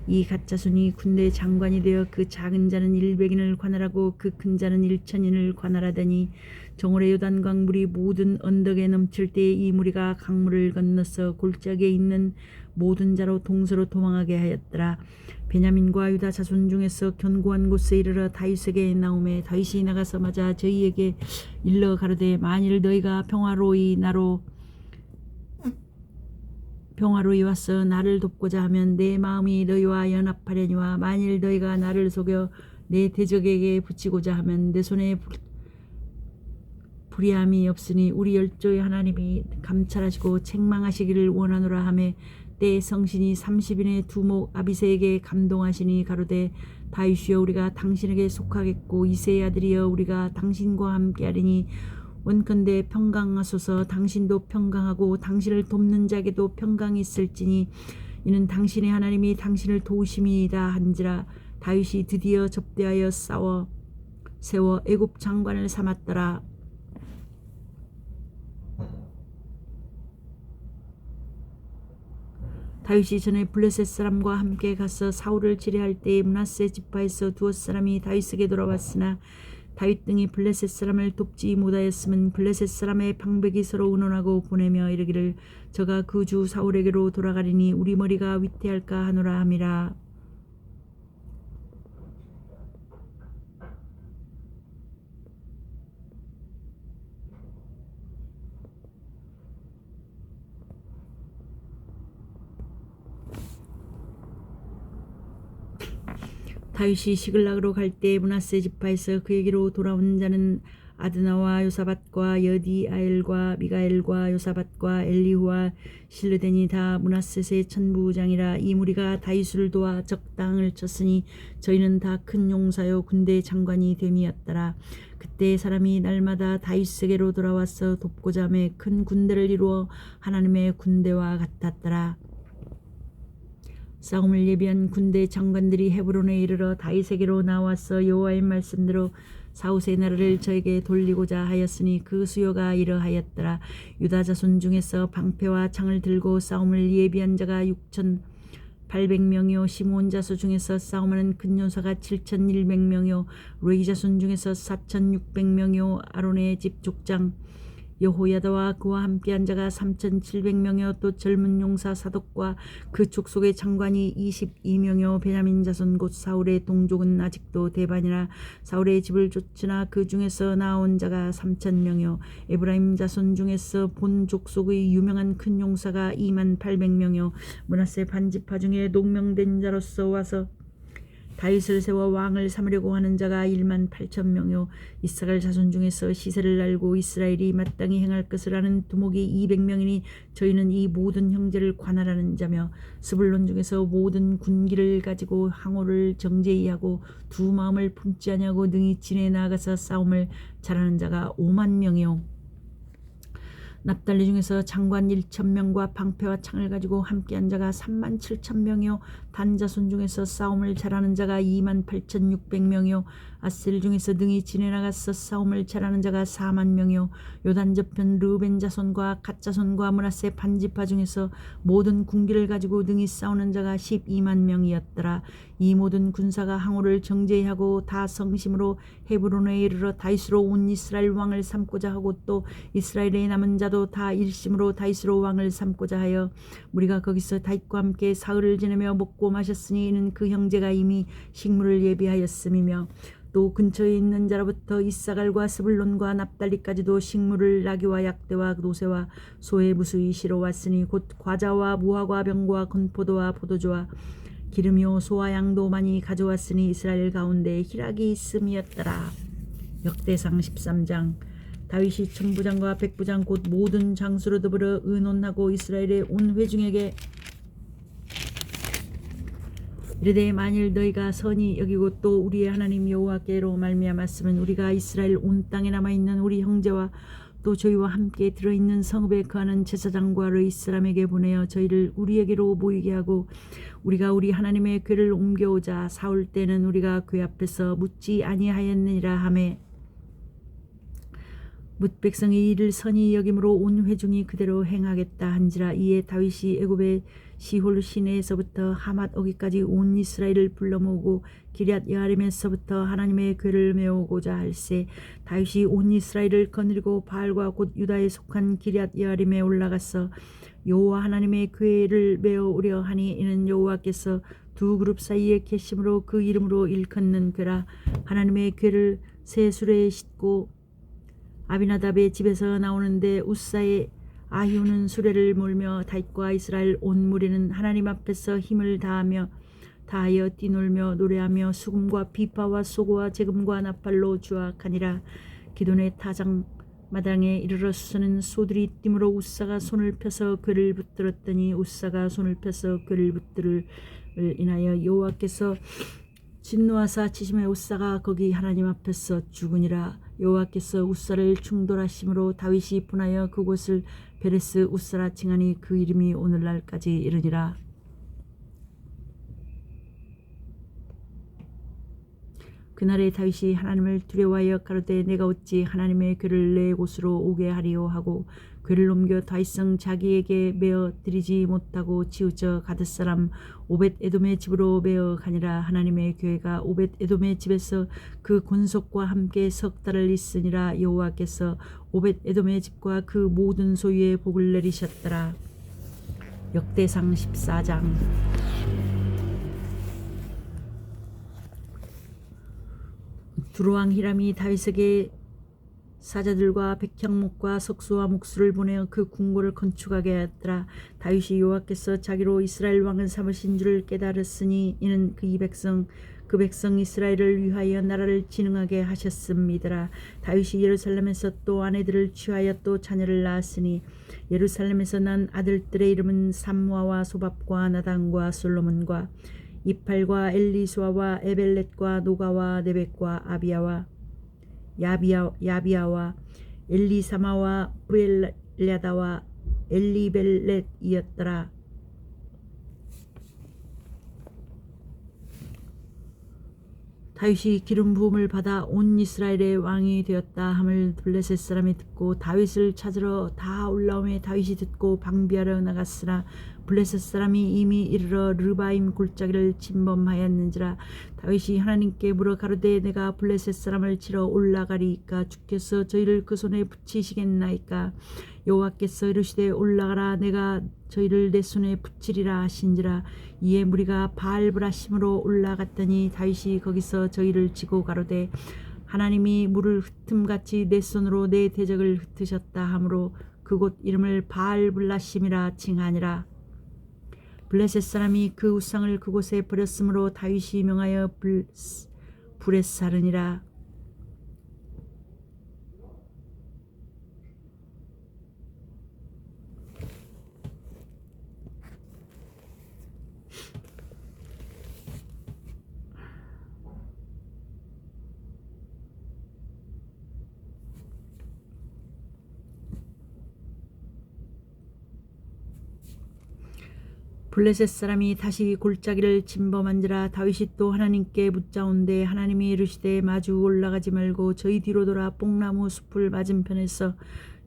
이 가짜손이 군대 장관이 되어 그 작은 자는 100인을 관할하고 그 큰 자는 1000인을 관할하더니 정월의 요단강 물이 모든 언덕에 넘칠 때에 이 무리가 강물을 건너서 골짜기에 있는 모든 자로 동서로 도망하게 하였더라. 베냐민과 유다 자손 중에서 견고한 곳에 이르러 다윗에게 나오매 다윗이 나가서 맞아 저희에게 일러 가로되 만일 너희가 평화로이 와서 나를 돕고자 하면 내 마음이 너희와 연합하려니와 만일 너희가 나를 속여 내 대적에게 붙이고자 하면 내 손에 불의함이 없으니 우리 열조의 하나님이 감찰하시고 책망하시기를 원하노라 하매 때에 성신이 30인의 두목 아비새에게 감동하시니 가로되 다윗이여 우리가 당신에게 속하겠고 이새의 아들이여 우리가 당신과 함께하리니 원컨대 평강하소서. 당신도 평강하고 당신을 돕는 자에게도 평강이 있을지니 이는 당신의 하나님이 당신을 도우심이다 한지라. 다윗이 드디어 접대하여 세워 애굽 장관을 삼았더라. 다윗이 전에 블레셋 사람과 함께 가서 사울을 치려할 때에 므낫세 지파에서 두어 사람이 다윗에게 돌아왔으나 다윗 등이 블레셋 사람을 돕지 못하였으면 블레셋 사람의 방백이 서로 의논하고 보내며 이르기를 저가 그 주 사울에게로 돌아가리니 우리 머리가 위태할까 하노라 함이라. 다윗이 시글락으로 갈 때 므낫세 지파에서 그에게로 돌아온 자는 아드나와 요사밧과 여디아엘과 미가엘과 요사밧과 엘리후와 실르덴이 다 므낫셋의 천부장이라. 이 무리가 다윗을 도와 적 땅을 쳤으니 저희는 다 큰 용사요 군대 장관이 됨이었더라. 그때 사람이 날마다 다윗에게로 돌아와서 돕고자 하며 큰 군대를 이루어 하나님의 군대와 같았더라. 싸움을 예비한 군대 장관들이 헤브론에 이르러 다윗에게로 나와서 여호와의 말씀대로 사웃의 나라를 저에게 돌리고자 하였으니 그 수요가 이러하였더라. 유다 자손 중에서 방패와 창을 들고 싸움을 예비한 자가 6800명이요 시므온 자손 중에서 싸움하는 큰 용사가 7100명이요 레위 자손 중에서 4600명이요 아론의 집 족장 여호야다와 그와 함께한 자가 3700명이요 또 젊은 용사 사독과 그 족속의 장관이 22명이요 베냐민 자손 곧 사울의 동족은 아직도 대반이라. 사울의 집을 쫓으나 그 중에서 나온 자가 3000명이요 에브라임 자손 중에서 본 족속의 유명한 큰 용사가 2800명이요 므낫세 반지파 중에 농명된 자로서 와서 다윗을 세워 왕을 삼으려고 하는 자가 1만 8천 명이요 이스라엘 자손 중에서 시세를 알고 이스라엘이 마땅히 행할 것을 아는 두목이 200명이니 저희는 이 모든 형제를 관할하는 자며 스불론 중에서 모든 군기를 가지고 항우를 정제히 하고 두 마음을 품지 아니하고 능히 진에 나아가서 싸움을 잘하는 자가 5만 명이요 납달리 중에서 장관 1,000명과 방패와 창을 가지고 함께한 자가 3만 7천 명이요 단자손 중에서 싸움을 잘하는 자가 2만 8,600명이요 아셀 중에서 능히 진에 나가서 싸움을 잘하는 자가 4만 명이요 요단 저편 르벤 자손과 갓 자손과 므낫세 반지파 중에서 모든 군기를 가지고 능히 싸우는 자가 12만 명이었더라. 이 모든 군사가 항우를 정제하고 다 성심으로 헤브론에 이르러 다윗으로 온 이스라엘 왕을 삼고자 하고 또 이스라엘의 남은 자도 다 일심으로 다윗으로 왕을 삼고자 하여 우리가 거기서 다윗과 함께 사흘을 지내며 먹고 마셨으니 이는 그 형제가 이미 식물을 예비하였음이며 또 근처에 있는 자로부터 이사갈과 스불론과 납달리까지도 식물을 나귀와 약대와 노새와 소의 무수히 실어왔으니 곧 과자와 무화과 병과 건포도와 포도주와 기름이요 소와 양도 많이 가져왔으니 이스라엘 가운데 희락이 있음이었더라. 역대상 13장. 다윗이 천부장과 백부장 곧 모든 장수로 더불어 의논하고 이스라엘의 온 회중에게 이르되 만일 너희가 선히 여기고 또 우리의 하나님 여호와께로 말미암았으면 우리가 이스라엘 온 땅에 남아있는 우리 형제와 또 저희와 함께 들어있는 성읍에 거하는 제사장과 르이 사람에게 보내어 저희를 우리에게로 모이게 하고 우리가 우리 하나님의 궤를 옮겨오자 사올 때는 우리가 궤 앞에서 묻지 아니하였느니라 하매 뭇 백성이 이를 선히 여김으로 온 회중이 그대로 행하겠다 한지라. 이에 다윗이 애굽의 시홀 시내에서부터 하맛 어기까지 온 이스라엘을 불러 모으고 기럇 여아림에서부터 하나님의 궤를 메우고자 할세 다윗이 온 이스라엘을 거느리고 바알과 곧 유다에 속한 기럇 여아림에 올라가서 여호와 하나님의 궤를 메우려 하니 이는 여호와께서 두 그룹 사이에 계심으로 그 이름으로 일컫는 궤라. 하나님의 궤를 새 수레에 싣고 아비나답의 집에서 나오는데 우사의 아히우는 수레를 몰며 다윗과 이스라엘 온 무리는 하나님 앞에서 힘을 다하여 뛰놀며 노래하며 수금과 비파와 소고와 재금과 나팔로 주악하니라. 기돈의 타작마당에 이르러 수서는 소들이 뛰므로 우사가 손을 펴서 궤를 붙들었더니 우사가 손을 펴서 궤를 붙들을 인하여 여호와께서 진노하사 치심에 우사가 거기 하나님 앞에서 죽으니라. 여호와께서 우사를 충돌하심으로 다윗이 분하여 그곳을 베레스 우사라 칭하니 그 이름이 오늘날까지 이르니라. 그날에 다윗이 하나님을 두려워하여 가로되 내가 어찌 하나님의 궤를 내 곳으로 오게 하리요 하고 궤를 옮겨 다윗성 자기에게 메어 드리지 못하고 치우쳐 가드 사람 오벳 에돔의 집으로 메어 가니라. 하나님의 궤가 오벳 에돔의 집에서 그 권속과 함께 석 달을 있으니라. 여호와께서 오벳 에돔의 집과 그 모든 소유에 복을 내리셨더라. 역대상 14장. 두로왕 히람이 다윗에게 사자들과 백향목과 석수와 목수를 보내어 그 궁궐을 건축하게 하였더라. 다윗이 여호와께서 자기로 이스라엘 왕을 삼으신 줄을 깨달았으니 이는 그 백성 이스라엘을 위하여 나라를 진흥하게 하셨음이더라. 다윗이 예루살렘에서 또 아내들을 취하여 또 자녀를 낳았으니 예루살렘에서 난 아들들의 이름은 삼무아와 소밥과 나단과 솔로몬과 이팔과 엘리수아와 에벨렛과 노가와 네벡과 아비야와 야비야와 엘리사마와 부엘랴다와 엘리벨렛이었더라. 다윗이 기름 부음을 받아 온 이스라엘의 왕이 되었다 함을 블레셋 사람이 듣고 다윗을 찾으러 다 올라오매 다윗이 듣고 방비하러 나갔으나 블레셋 사람이 이미 이르러 르바임 골짜기를 침범하였는지라. 다윗이 하나님께 물어 가로되 내가 블레셋 사람을 치러 올라가리이까 주께서 저희를 그 손에 붙이시겠나이까. 여호와께서 이르시되 올라가라 내가 저희를 내 손에 붙이리라 하신지라. 이에 무리가 바알브라심으로 올라갔더니 다윗이 거기서 저희를 치고 가로되 하나님이 물을 흩음같이 내 손으로 내 대적을 흩으셨다 하므로 그곳 이름을 바알블라심이라 칭하니라. 블레셋 사람이 그 우상을 그곳에 버렸으므로 다윗이 명하여 브렛사르니라. 블레셋 사람이 다시 골짜기를 침범한지라. 다윗이 또 하나님께 묻자온대 하나님이 이르시되 마주 올라가지 말고 저희 뒤로 돌아 뽕나무 숲을 맞은편에서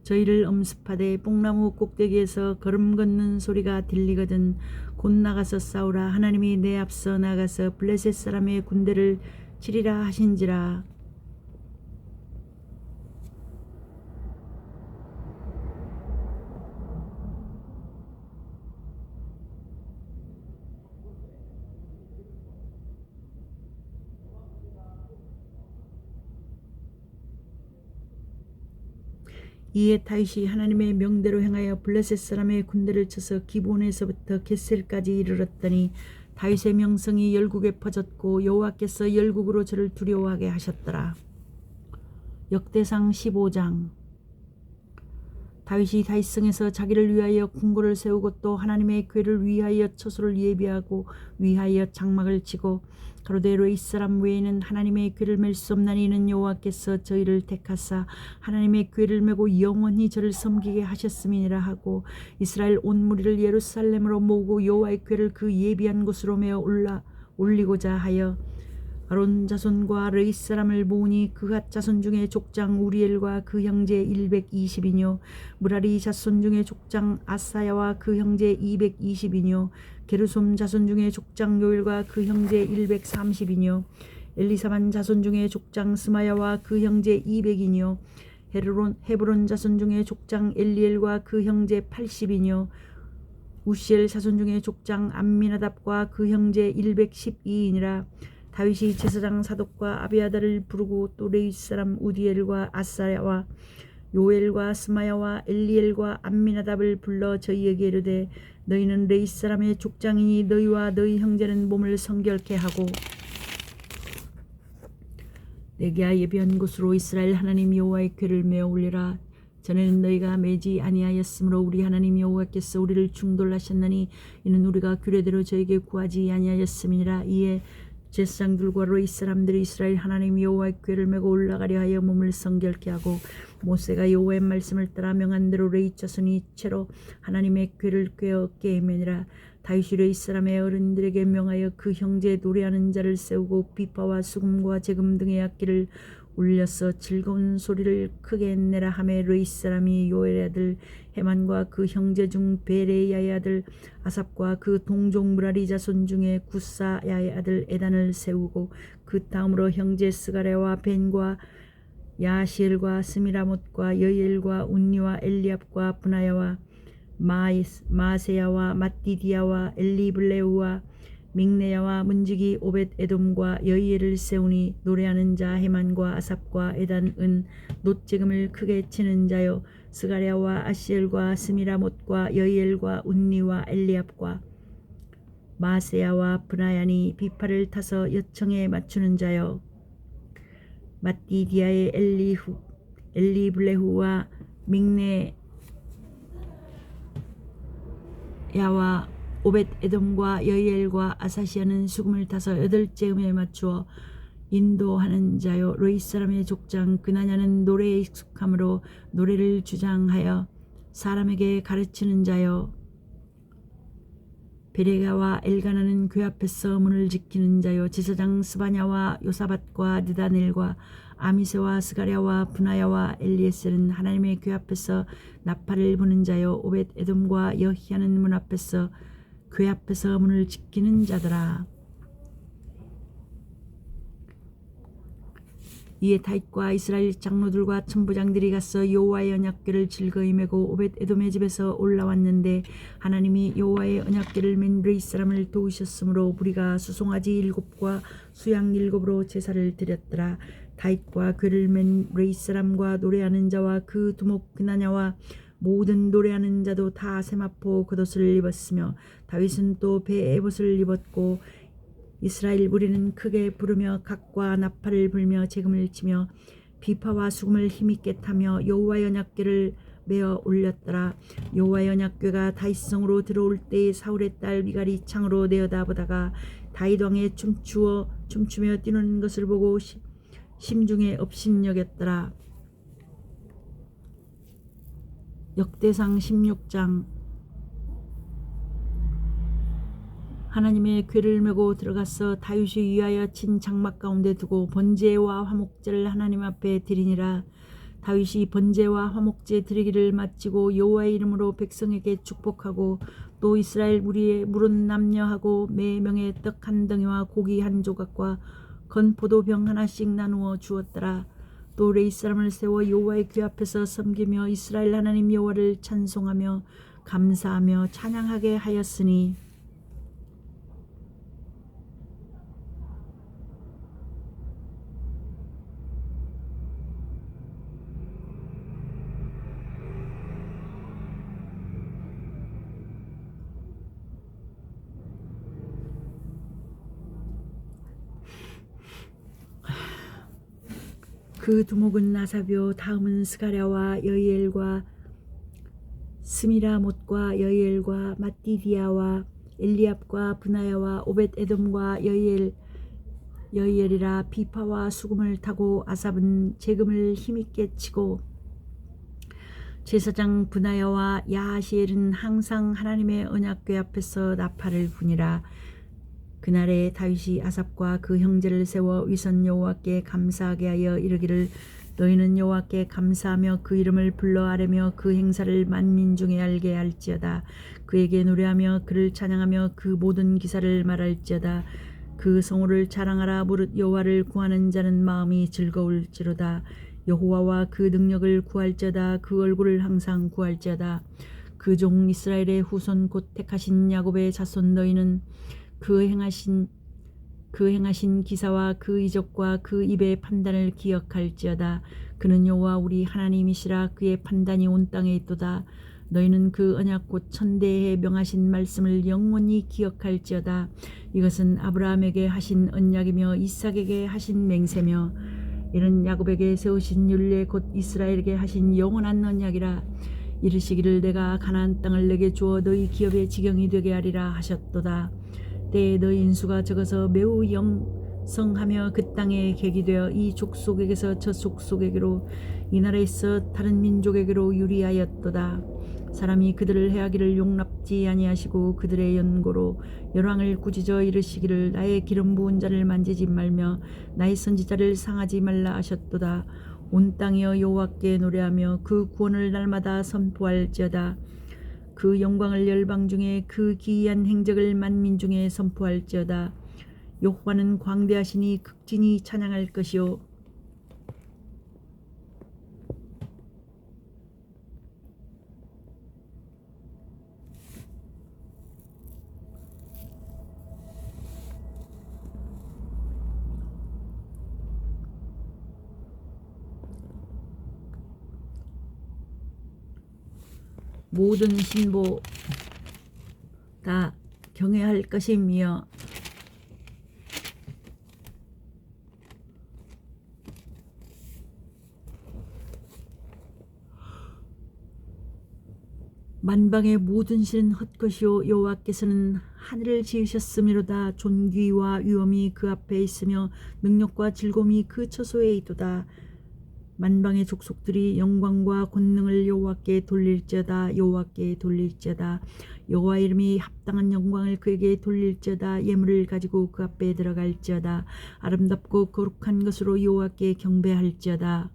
저희를 엄습하되 뽕나무 꼭대기에서 걸음 걷는 소리가 들리거든 곧 나가서 싸우라. 하나님이 내 앞서 나가서 블레셋 사람의 군대를 치리라 하신지라. 이에 다윗이 하나님의 명대로 행하여 블레셋 사람의 군대를 쳐서 기본에서부터 겟셀까지 이르렀더니 다윗의 명성이 열국에 퍼졌고 여호와께서 열국으로 저를 두려워하게 하셨더라. 역대상 15장. 다윗이 다윗성에서 자기를 위하여 궁궐을 세우고 또 하나님의 궤를 위하여 처소를 예비하고 위하여 장막을 치고 가로되 레이 사람 외에는 하나님의 궤를 맬 수 없나니 이는 여호와께서 저희를 택하사 하나님의 궤를 메고 영원히 저를 섬기게 하셨음이니라 하고 이스라엘 온 무리를 예루살렘으로 모으고 여호와의 궤를 그 예비한 곳으로 메어 올리고자 하여 아론 자손과 레위 사람을 모으니 그핫 자손 중에 족장 우리엘과 그 형제 120이뇨 무라리 자손 중에 족장 아사야와 그 형제 220이뇨 게르솜 자손 중에 족장 요엘과 그 형제 130이뇨 엘리사반 자손 중에 족장 스마야와 그 형제 200이뇨 헤브론 자손 중에 족장 엘리엘과 그 형제 80이뇨 우시엘 자손 중에 족장 암미나답과 그 형제 112이니라. 다윗이 제사장 사독과 아비아다를 부르고 또 레위 사람 우디엘과 아사야와 요엘과 스마야와 엘리엘과 암미나답을 불러 저희에게 이르되 너희는 레위 사람의 족장이니 너희와 너희 형제는 몸을 성결케 하고 내게 예비한 곳으로 이스라엘 하나님 여호와의 궤를 메어 올리라. 전에는 너희가 매지 아니하였으므로 우리 하나님 여호와께서 우리를 충돌하셨나니 이는 우리가 규례대로 저에게 구하지 아니하였음이니라. 이에 제사장들과 레위 사람들이 이스라엘 하나님 여호와의 궤를 메고 올라가려 하여 몸을 성결케 하고 모세가 여호와의 말씀을 따라 명한 대로 레위 자손이 채로 하나님의 궤를 꿰어 깨매니라. 다윗이 레위 사람의 어른들에게 명하여 그 형제 노래하는 자를 세우고 비파와 수금과 재금 등의 악기를 울려서 즐거운 소리를 크게 내라 하매 레위 사람이 요엘의 아들 헤만과 그 형제 중 베레야의 아들 아삽과 그 동족 무라리 자손 중에 구사야의 아들 에단을 세우고 그 다음으로 형제 스가랴와 벤과 야시엘과 스미라못과 여엘과 운니와 엘리압과 분하야와 마세야와 matti디야와 엘리블레우와 믹네야와 문지기 오벳 에돔과 여이엘을 세우니 노래하는 자 헤만과 아삽과 에단은 놋지금을 크게 치는 자요 스가랴와 아시엘과 스미라못과 여이엘과 운니와 엘리압과 마세야와 브나야니 비파를 타서 여청에 맞추는 자요 matti디야의 엘리블레후와 믹네야와 오벳 에돔과 여이엘과 아사시아는 수금을 타서 8째 음에 맞추어 인도하는 자요 레위 사람의 족장 그나냐는 노래에 익숙함으로 노래를 주장하여 사람에게 가르치는 자요 베레가와 엘가나는 궤 앞에서 문을 지키는 자요 제사장 스바냐와 요사밧과 느다넬과 아미세와 스가랴와 분하야와 엘리에셀은 하나님의 궤 앞에서 나팔을 부는 자요 오벳 에돔과 여히야는 문 앞에서 궤 앞에서 문을 지키는 자더라. 이에 다윗과 이스라엘 장로들과 천부장들이 가서 여호와의 언약궤를 즐거이 메고 오벳 에돔의 집에서 올라왔는데 하나님이 여호와의 언약궤를 맨 레위 사람을 도우셨으므로 무리가 수송아지 7과 수양 7으로 제사를 드렸더라. 다윗과 궤를 맨 레위 사람과 노래하는 자와 그 두목 그나냐와 모든 노래하는 자도 다 세마포 겉옷을 입었으며 다윗은 또 베에봇을 입었고 이스라엘 무리는 크게 부르며 각과 나팔을 불며 재금을 치며 비파와 수금을 힘있게 타며 여호와의 언약궤를 메어 올렸더라. 여호와의 언약궤가 다윗성으로 들어올 때에 사울의 딸 미갈이 창으로 내어다보다가 다윗 왕의 춤추며 뛰는 것을 보고 심중에 업신여겼더라. 역대상 16장. 하나님의 궤를 메고 들어가서 다윗이 위하여 친 장막 가운데 두고 번제와 화목제를 하나님 앞에 드리니라. 다윗이 번제와 화목제 드리기를 마치고 여호와의 이름으로 백성에게 축복하고 또 이스라엘 무리의 물은 남녀하고 매 명의 떡 한 덩이와 고기 한 조각과 건포도병 하나씩 나누어 주었더라. 또 레위 사람을 세워 여호와의 궤 앞에서 섬기며 이스라엘 하나님 여호와를 찬송하며 감사하며 찬양하게 하였으니 그 두목은 나사벼 다음은 스가랴와 여이엘과 스미라못과 여이엘과 마띠디아와 엘리압과 브나야와 오벳에돔과 여이엘이라. 비파와 수금을 타고 아삽은 재금을 힘있게 치고 제사장 브나야와 야하시엘은 항상 하나님의 언약궤 앞에서 나팔을 부니라. 그날에 다윗이 아삽과 그 형제를 세워 위선 여호와께 감사하게 하여 이르기를 너희는 여호와께 감사하며 그 이름을 불러 아뢰며 그 행사를 만민 중에 알게 할지어다. 그에게 노래하며 그를 찬양하며 그 모든 기사를 말할지어다. 그 성호를 자랑하라. 무릇 여호와를 구하는 자는 마음이 즐거울지로다. 여호와와 그 능력을 구할지어다. 그 얼굴을 항상 구할지어다. 그 종 이스라엘의 후손 곧 택하신 야곱의 자손 너희는 그 행하신 기사와 그 이적과 그 입의 판단을 기억할지어다. 그는 여호와 우리 하나님이시라. 그의 판단이 온 땅에 있도다. 너희는 그 언약 곧 천대에 명하신 말씀을 영원히 기억할지어다. 이것은 아브라함에게 하신 언약이며 이삭에게 하신 맹세며 이는 야곱에게 세우신 율례 곧 이스라엘에게 하신 영원한 언약이라. 이르시기를 내가 가나안 땅을 내게 주어 너희 기업의 지경이 되게 하리라 하셨도다. 때에 너희 인수가 적어서 매우 영성하며 그 땅에 객이 되어 이 족속에게서 저 족속에게로 이 나라에서 다른 민족에게로 유리하였도다. 사람이 그들을 해하기를 용납지 아니하시고 그들의 연고로 열왕을 꾸짖어 이르시기를 나의 기름 부은 자를 만지지 말며 나의 선지자를 상하지 말라 하셨도다. 온 땅이여 여호와께 노래하며 그 구원을 날마다 선포할지어다. 그 영광을 열방 중에 그 기이한 행적을 만민 중에 선포할지어다. 여호와는 광대하시니 극진히 찬양할 것이요 모든 신보 다 경외할 것이며 만방의 모든 신은 헛것이요 여호와께서는 하늘을 지으셨음이로다. 존귀와 위엄이 그 앞에 있으며 능력과 즐거움이 그 처소에 있도다. 만방의 족속들이 영광과 권능을 여호와께 돌릴지어다. 여호와께 돌릴지어다. 여호와 이름이 합당한 영광을 그에게 돌릴지어다. 예물을 가지고 그 앞에 들어갈지어다. 아름답고 거룩한 것으로 여호와께 경배할지어다.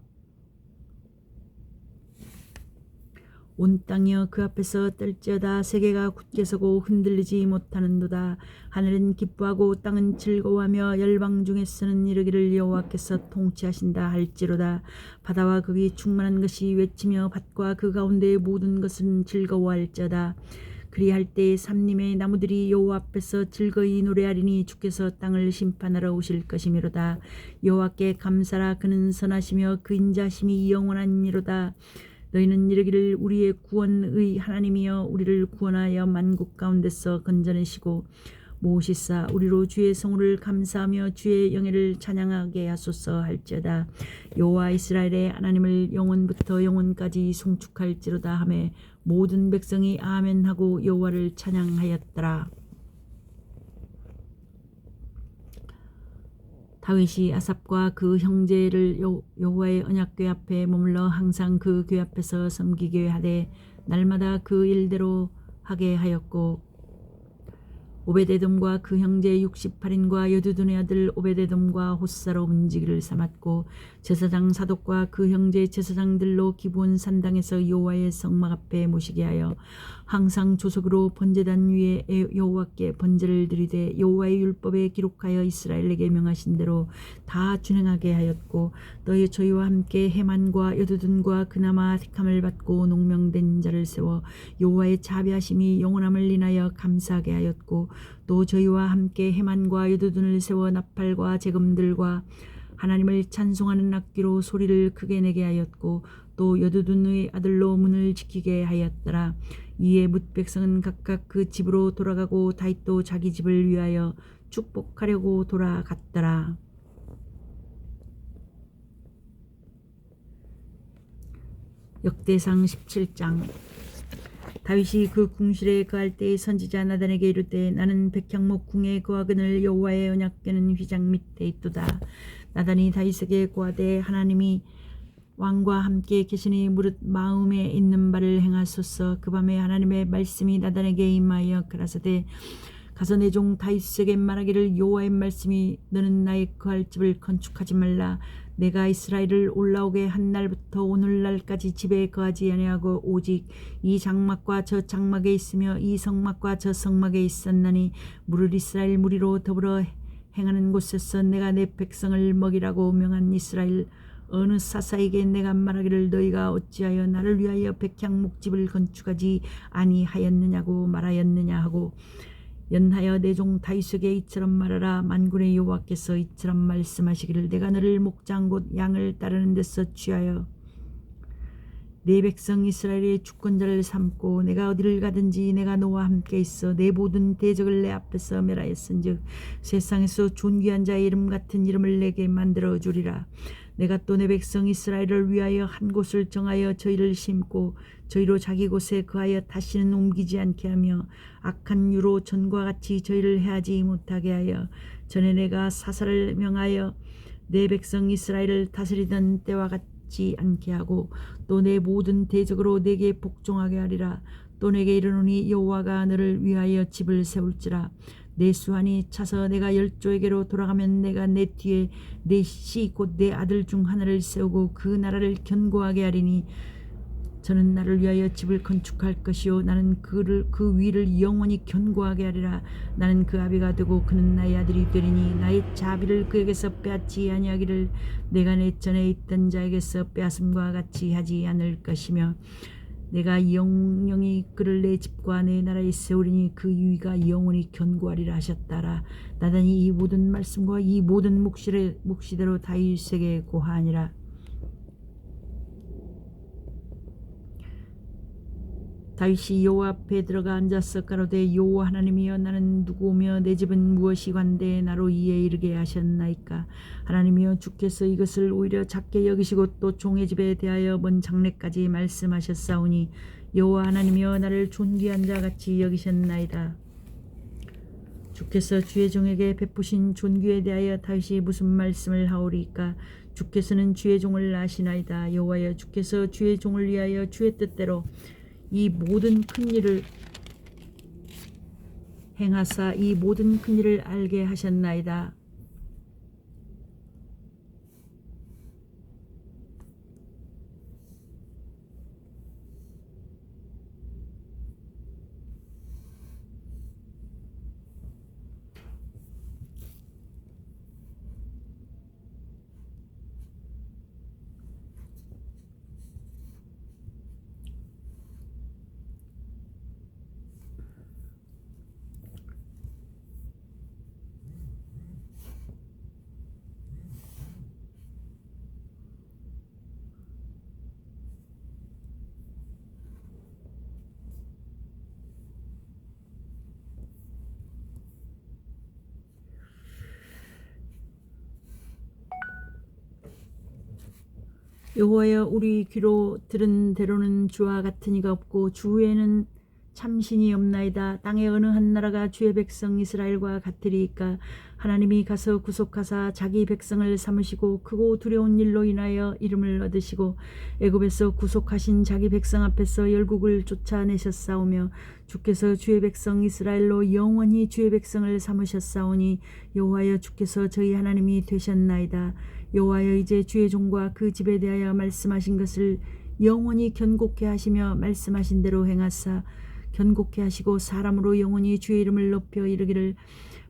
온 땅이여 그 앞에서 떨지어다. 세계가 굳게 서고 흔들리지 못하는도다. 하늘은 기뻐하고 땅은 즐거워하며 열방 중에서는 이르기를 여호와께서 통치하신다 할지로다. 바다와 거기 충만한 것이 외치며 밭과 그 가운데의 모든 것은 즐거워할지어다. 그리할 때에 삼림의 나무들이 여호와 앞에서 즐거이 노래하리니 주께서 땅을 심판하러 오실 것이미로다. 여호와께 감사라. 그는 선하시며 그 인자심이 영원하니로다. 너희는 이르기를 우리의 구원의 하나님이여 우리를 구원하여 만국 가운데서 건져내시고 모으시사 우리로 주의 성호를 감사하며 주의 영예를 찬양하게 하소서 할지어다. 여호와 이스라엘의 하나님을 영원부터 영원까지 송축할지로다 하매 모든 백성이 아멘하고 여호와를 찬양하였더라. 다윗이 아삽과 그 형제를 여호와의 언약궤 앞에 머물러 항상 그 궤 앞에서 섬기게 하되 날마다 그 일대로 하게 하였고 오베데돔과 그 형제 68인과 여두둔의 아들 오베데돔과 호사로 문지기를 삼았고 제사장 사독과 그 형제 제사장들로 기브온 산당에서 여호와의 성막 앞에 모시게 하여 항상 조석으로 번제단 위에 여호와께 번제를 드리되 여호와의 율법에 기록하여 이스라엘에게 명하신 대로 다 준행하게 하였고 너희 저희와 함께 헤만과 여두둔과 그나마 택함을 받고 농명된 자를 세워 여호와의 자비하심이 영원함을 인하여 감사하게 하였고 또 저희와 함께 헤만과 여두둔을 세워 나팔과 재금들과 하나님을 찬송하는 악기로 소리를 크게 내게 하였고 또 여두둔의 아들로 문을 지키게 하였더라. 이에 뭇 백성은 각각 그 집으로 돌아가고 다윗도 자기 집을 위하여 축복하려고 돌아갔더라. 역대상 17장. 다윗이 그 궁실에 거할 때 선지자 나단에게 이르되 나는 백향목 궁에 거하거늘 여호와의 언약궤는 휘장 밑에 있도다. 나단이 다윗에게 고하되 하나님이 왕과 함께 계시니 무릇 마음에 있는 바를 행하소서. 그 밤에 하나님의 말씀이 나단에게 임하여 가라사대 가서 내 종 다윗에게 말하기를 여호와의 말씀이 너는 나의 거할 집을 건축하지 말라. 내가 이스라엘을 올라오게 한 날부터 오늘날까지 집에 거하지 아니하고 오직 이 장막과 저 장막에 있으며 이 성막과 저 성막에 있었나니 무릇 이스라엘 무리로 더불어 행하는 곳에서 내가 내 백성을 먹이라고 명한 이스라엘 어느 사사에게 내가 말하기를 너희가 어찌하여 나를 위하여 백향목집을 건축하지 아니하였느냐고 말하였느냐 하고 연하여 내 종 다윗에게 이처럼 말하라. 만군의 여호와께서 이처럼 말씀하시기를 내가 너를 목장 곧 양을 따르는 데서 취하여 내 백성 이스라엘의 주권자를 삼고 내가 어디를 가든지 내가 너와 함께 있어 내 모든 대적을 내 앞에서 멸하였은즉 세상에서 존귀한 자의 이름 같은 이름을 내게 만들어 주리라. 내가 또 내 백성 이스라엘을 위하여 한 곳을 정하여 저희를 심고 저희로 자기 곳에 거하여 다시는 옮기지 않게 하며 악한 유로 전과 같이 저희를 해하지 못하게 하여 전에 내가 사사를 명하여 내 백성 이스라엘을 다스리던 때와 같지 않게 하고 또 내 모든 대적으로 내게 복종하게 하리라. 또 내게 이르노니 여호와가 너를 위하여 집을 세울지라. 내 수완이 차서 내가 열조에게로 돌아가면 내가 내 뒤에 내 씨 곧 내 아들 중 하나를 세우고 그 나라를 견고하게 하리니 저는 나를 위하여 집을 건축할 것이요 나는 그 위를 영원히 견고하게 하리라. 나는 그 아비가 되고 그는 나의 아들이 되리니 나의 자비를 그에게서 빼앗지 아니하기를 내가 내 전에 있던 자에게서 빼앗음과 같이 하지 않을 것이며 내가 영영이 그를 내 집과 내 나라에 세우리니 그 위가 영원히 견고하리라 하셨다라. 나단이 이 모든 말씀과 이 모든 묵시대로 다윗에게 고하니라. 다윗이 여호와 앞에 들어가 앉아서 가로되 여호와 하나님이여 나는 누구오며 내 집은 무엇이 관대 나로 이에 이르게 하셨나이까. 하나님이여 주께서 이것을 오히려 작게 여기시고 또 종의 집에 대하여 먼 장래까지 말씀하셨사오니 여호와 하나님이여 나를 존귀한 자같이 여기셨나이다. 주께서 주의 종에게 베푸신 존귀에 대하여 다윗이 무슨 말씀을 하오리까. 주께서는 주의 종을 아시나이다. 여호와여 주께서 주의 종을 위하여 주의 뜻대로 이 모든 큰 일을 행하사 이 모든 큰 일을 알게 하셨나이다. 여호와여, 우리 귀로 들은 대로는 주와 같은 이가 없고 주 외에는 참신이 없나이다. 땅의 어느 한 나라가 주의 백성 이스라엘과 같으리이까. 하나님이 가서 구속하사 자기 백성을 삼으시고 크고 두려운 일로 인하여 이름을 얻으시고 애굽에서 구속하신 자기 백성 앞에서 열국을 쫓아내셨사오며 주께서 주의 백성 이스라엘로 영원히 주의 백성을 삼으셨사오니 여호와여, 주께서 저희 하나님이 되셨나이다. 여호와여, 이제 주의 종과 그 집에 대하여 말씀하신 것을 영원히 견고케 하시며 말씀하신 대로 행하사 견고케 하시고 사람으로 영원히 주의 이름을 높여 이르기를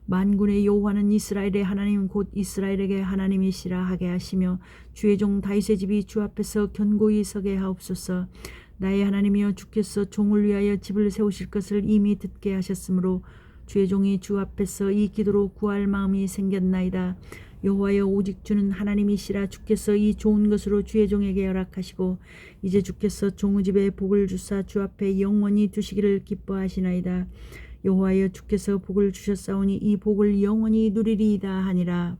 만군의 여호와는 이스라엘의 하나님 곧 이스라엘에게 하나님이시라 하게 하시며 주의 종 다윗의 집이 주 앞에서 견고히 서게 하옵소서. 나의 하나님이여, 주께서 종을 위하여 집을 세우실 것을 이미 듣게 하셨으므로 주의 종이 주 앞에서 이 기도로 구할 마음이 생겼나이다. 여호와여, 오직 주는 하나님이시라. 주께서 이 좋은 것으로 주의 종에게 허락하시고 이제 주께서 종의 집에 복을 주사 주 앞에 영원히 두시기를 기뻐하시나이다. 여호와여, 주께서 복을 주셨사오니 이 복을 영원히 누리리이다 하니라.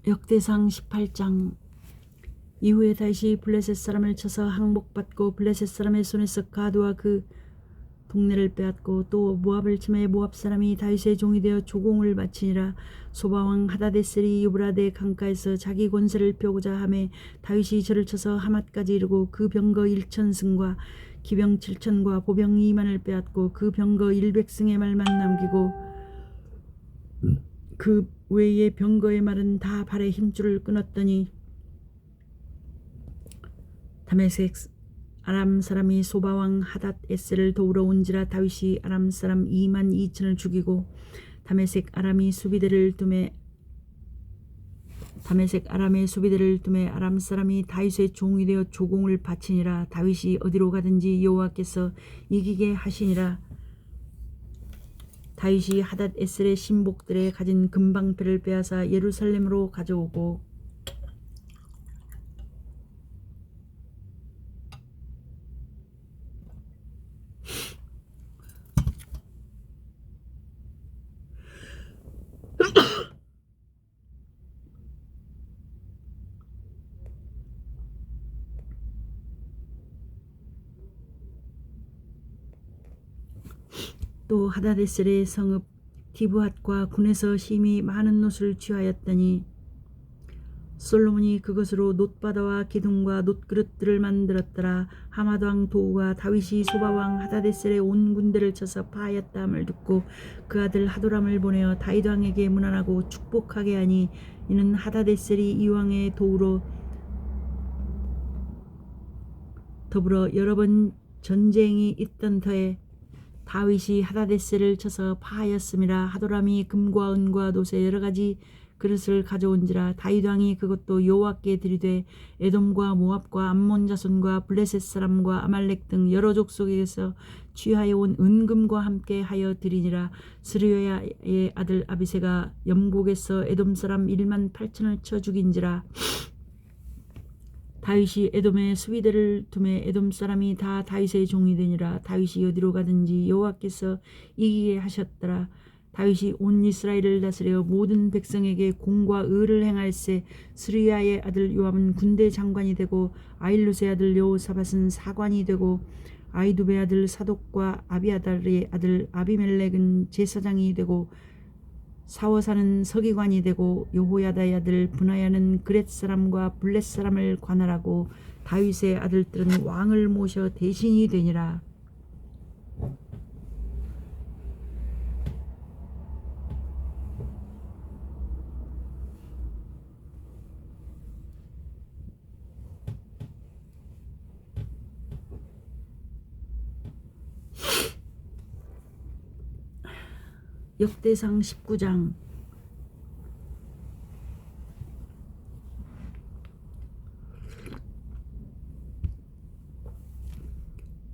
역대상 18장. 이후에 다윗이 블레셋 사람을 쳐서 항복받고 블레셋 사람의 손에서 가드와 그 동네를 빼앗고 또 모압을 침해 모압 사람이 다윗의 종이 되어 조공을 바치니라. 소바왕 하다데셀이 유브라데 강가에서 자기 권세를 펴고자 하매 다윗이 저를 쳐서 하맛까지 이르고 그 병거 1,000승과 기병 7,000과 보병 2만을 빼앗고 그 병거 100승의 말만 남기고 그 외의 병거의 말은 다 발의 힘줄을 끊었더니 다메섹 아람 사람이 소바왕 하닷 에셀을 도우러 온지라. 다윗이 아람 사람 2만 2천을 죽이고 다메섹 아람의 수비대를 둠에 아람 사람이 다윗의 종이 되어 조공을 바치니라. 다윗이 어디로 가든지 여호와께서 이기게 하시니라. 다윗이 하닷 에셀의 신복들의 가진 금방패를 빼앗아 예루살렘으로 가져오고 또 하다데셀의 성읍 디브핫과 군에서 심히 많은 놋을 취하였더니 솔로몬이 그것으로 놋바다와 기둥과 놋그릇들을 만들었더라. 하맛 왕 도우가 다윗이 소바왕 하다데셀의 온 군대를 쳐서 파하였다 함을 듣고 그 아들 하도람을 보내어 다윗 왕에게 문안하고 축복하게 하니 이는 하다데셀이 이 왕의 도우로 더불어 여러 번 전쟁이 있던 터에 다윗이 하다데스를 쳐서 파하였음이라. 하도람이 금과 은과 노새 여러 가지 그릇을 가져온지라. 다윗 왕이 그것도 여호와께 드리되 에돔과 모압과 암몬 자손과 블레셋 사람과 아말렉 등 여러 족속에게서 취하여 온 은금과 함께 하여 드리니라. 스르야의 아들 아비새가 영곡에서 에돔 사람 18,000을 쳐 죽인지라. 다윗이 에돔에 수비대를 두매 에돔 사람이 다 다윗의 종이 되니라. 다윗이 어디로 가든지 여호와께서 이기게 하셨더라. 다윗이 온 이스라엘을 다스려 모든 백성에게 공과 의를 행할세. 스루야의 아들 요압은 군대 장관이 되고 아일룻의 아들 여호사밧은 사관이 되고 아이두베 아들 사독과 아비아달의 아들 아비멜렉은 제사장이 되고 사워사는 서기관이 되고 여호야다의 아들 분하야는 그렛 사람과 블렛 사람을 관할하고 다윗의 아들들은 왕을 모셔 대신이 되니라. 역대상 19장.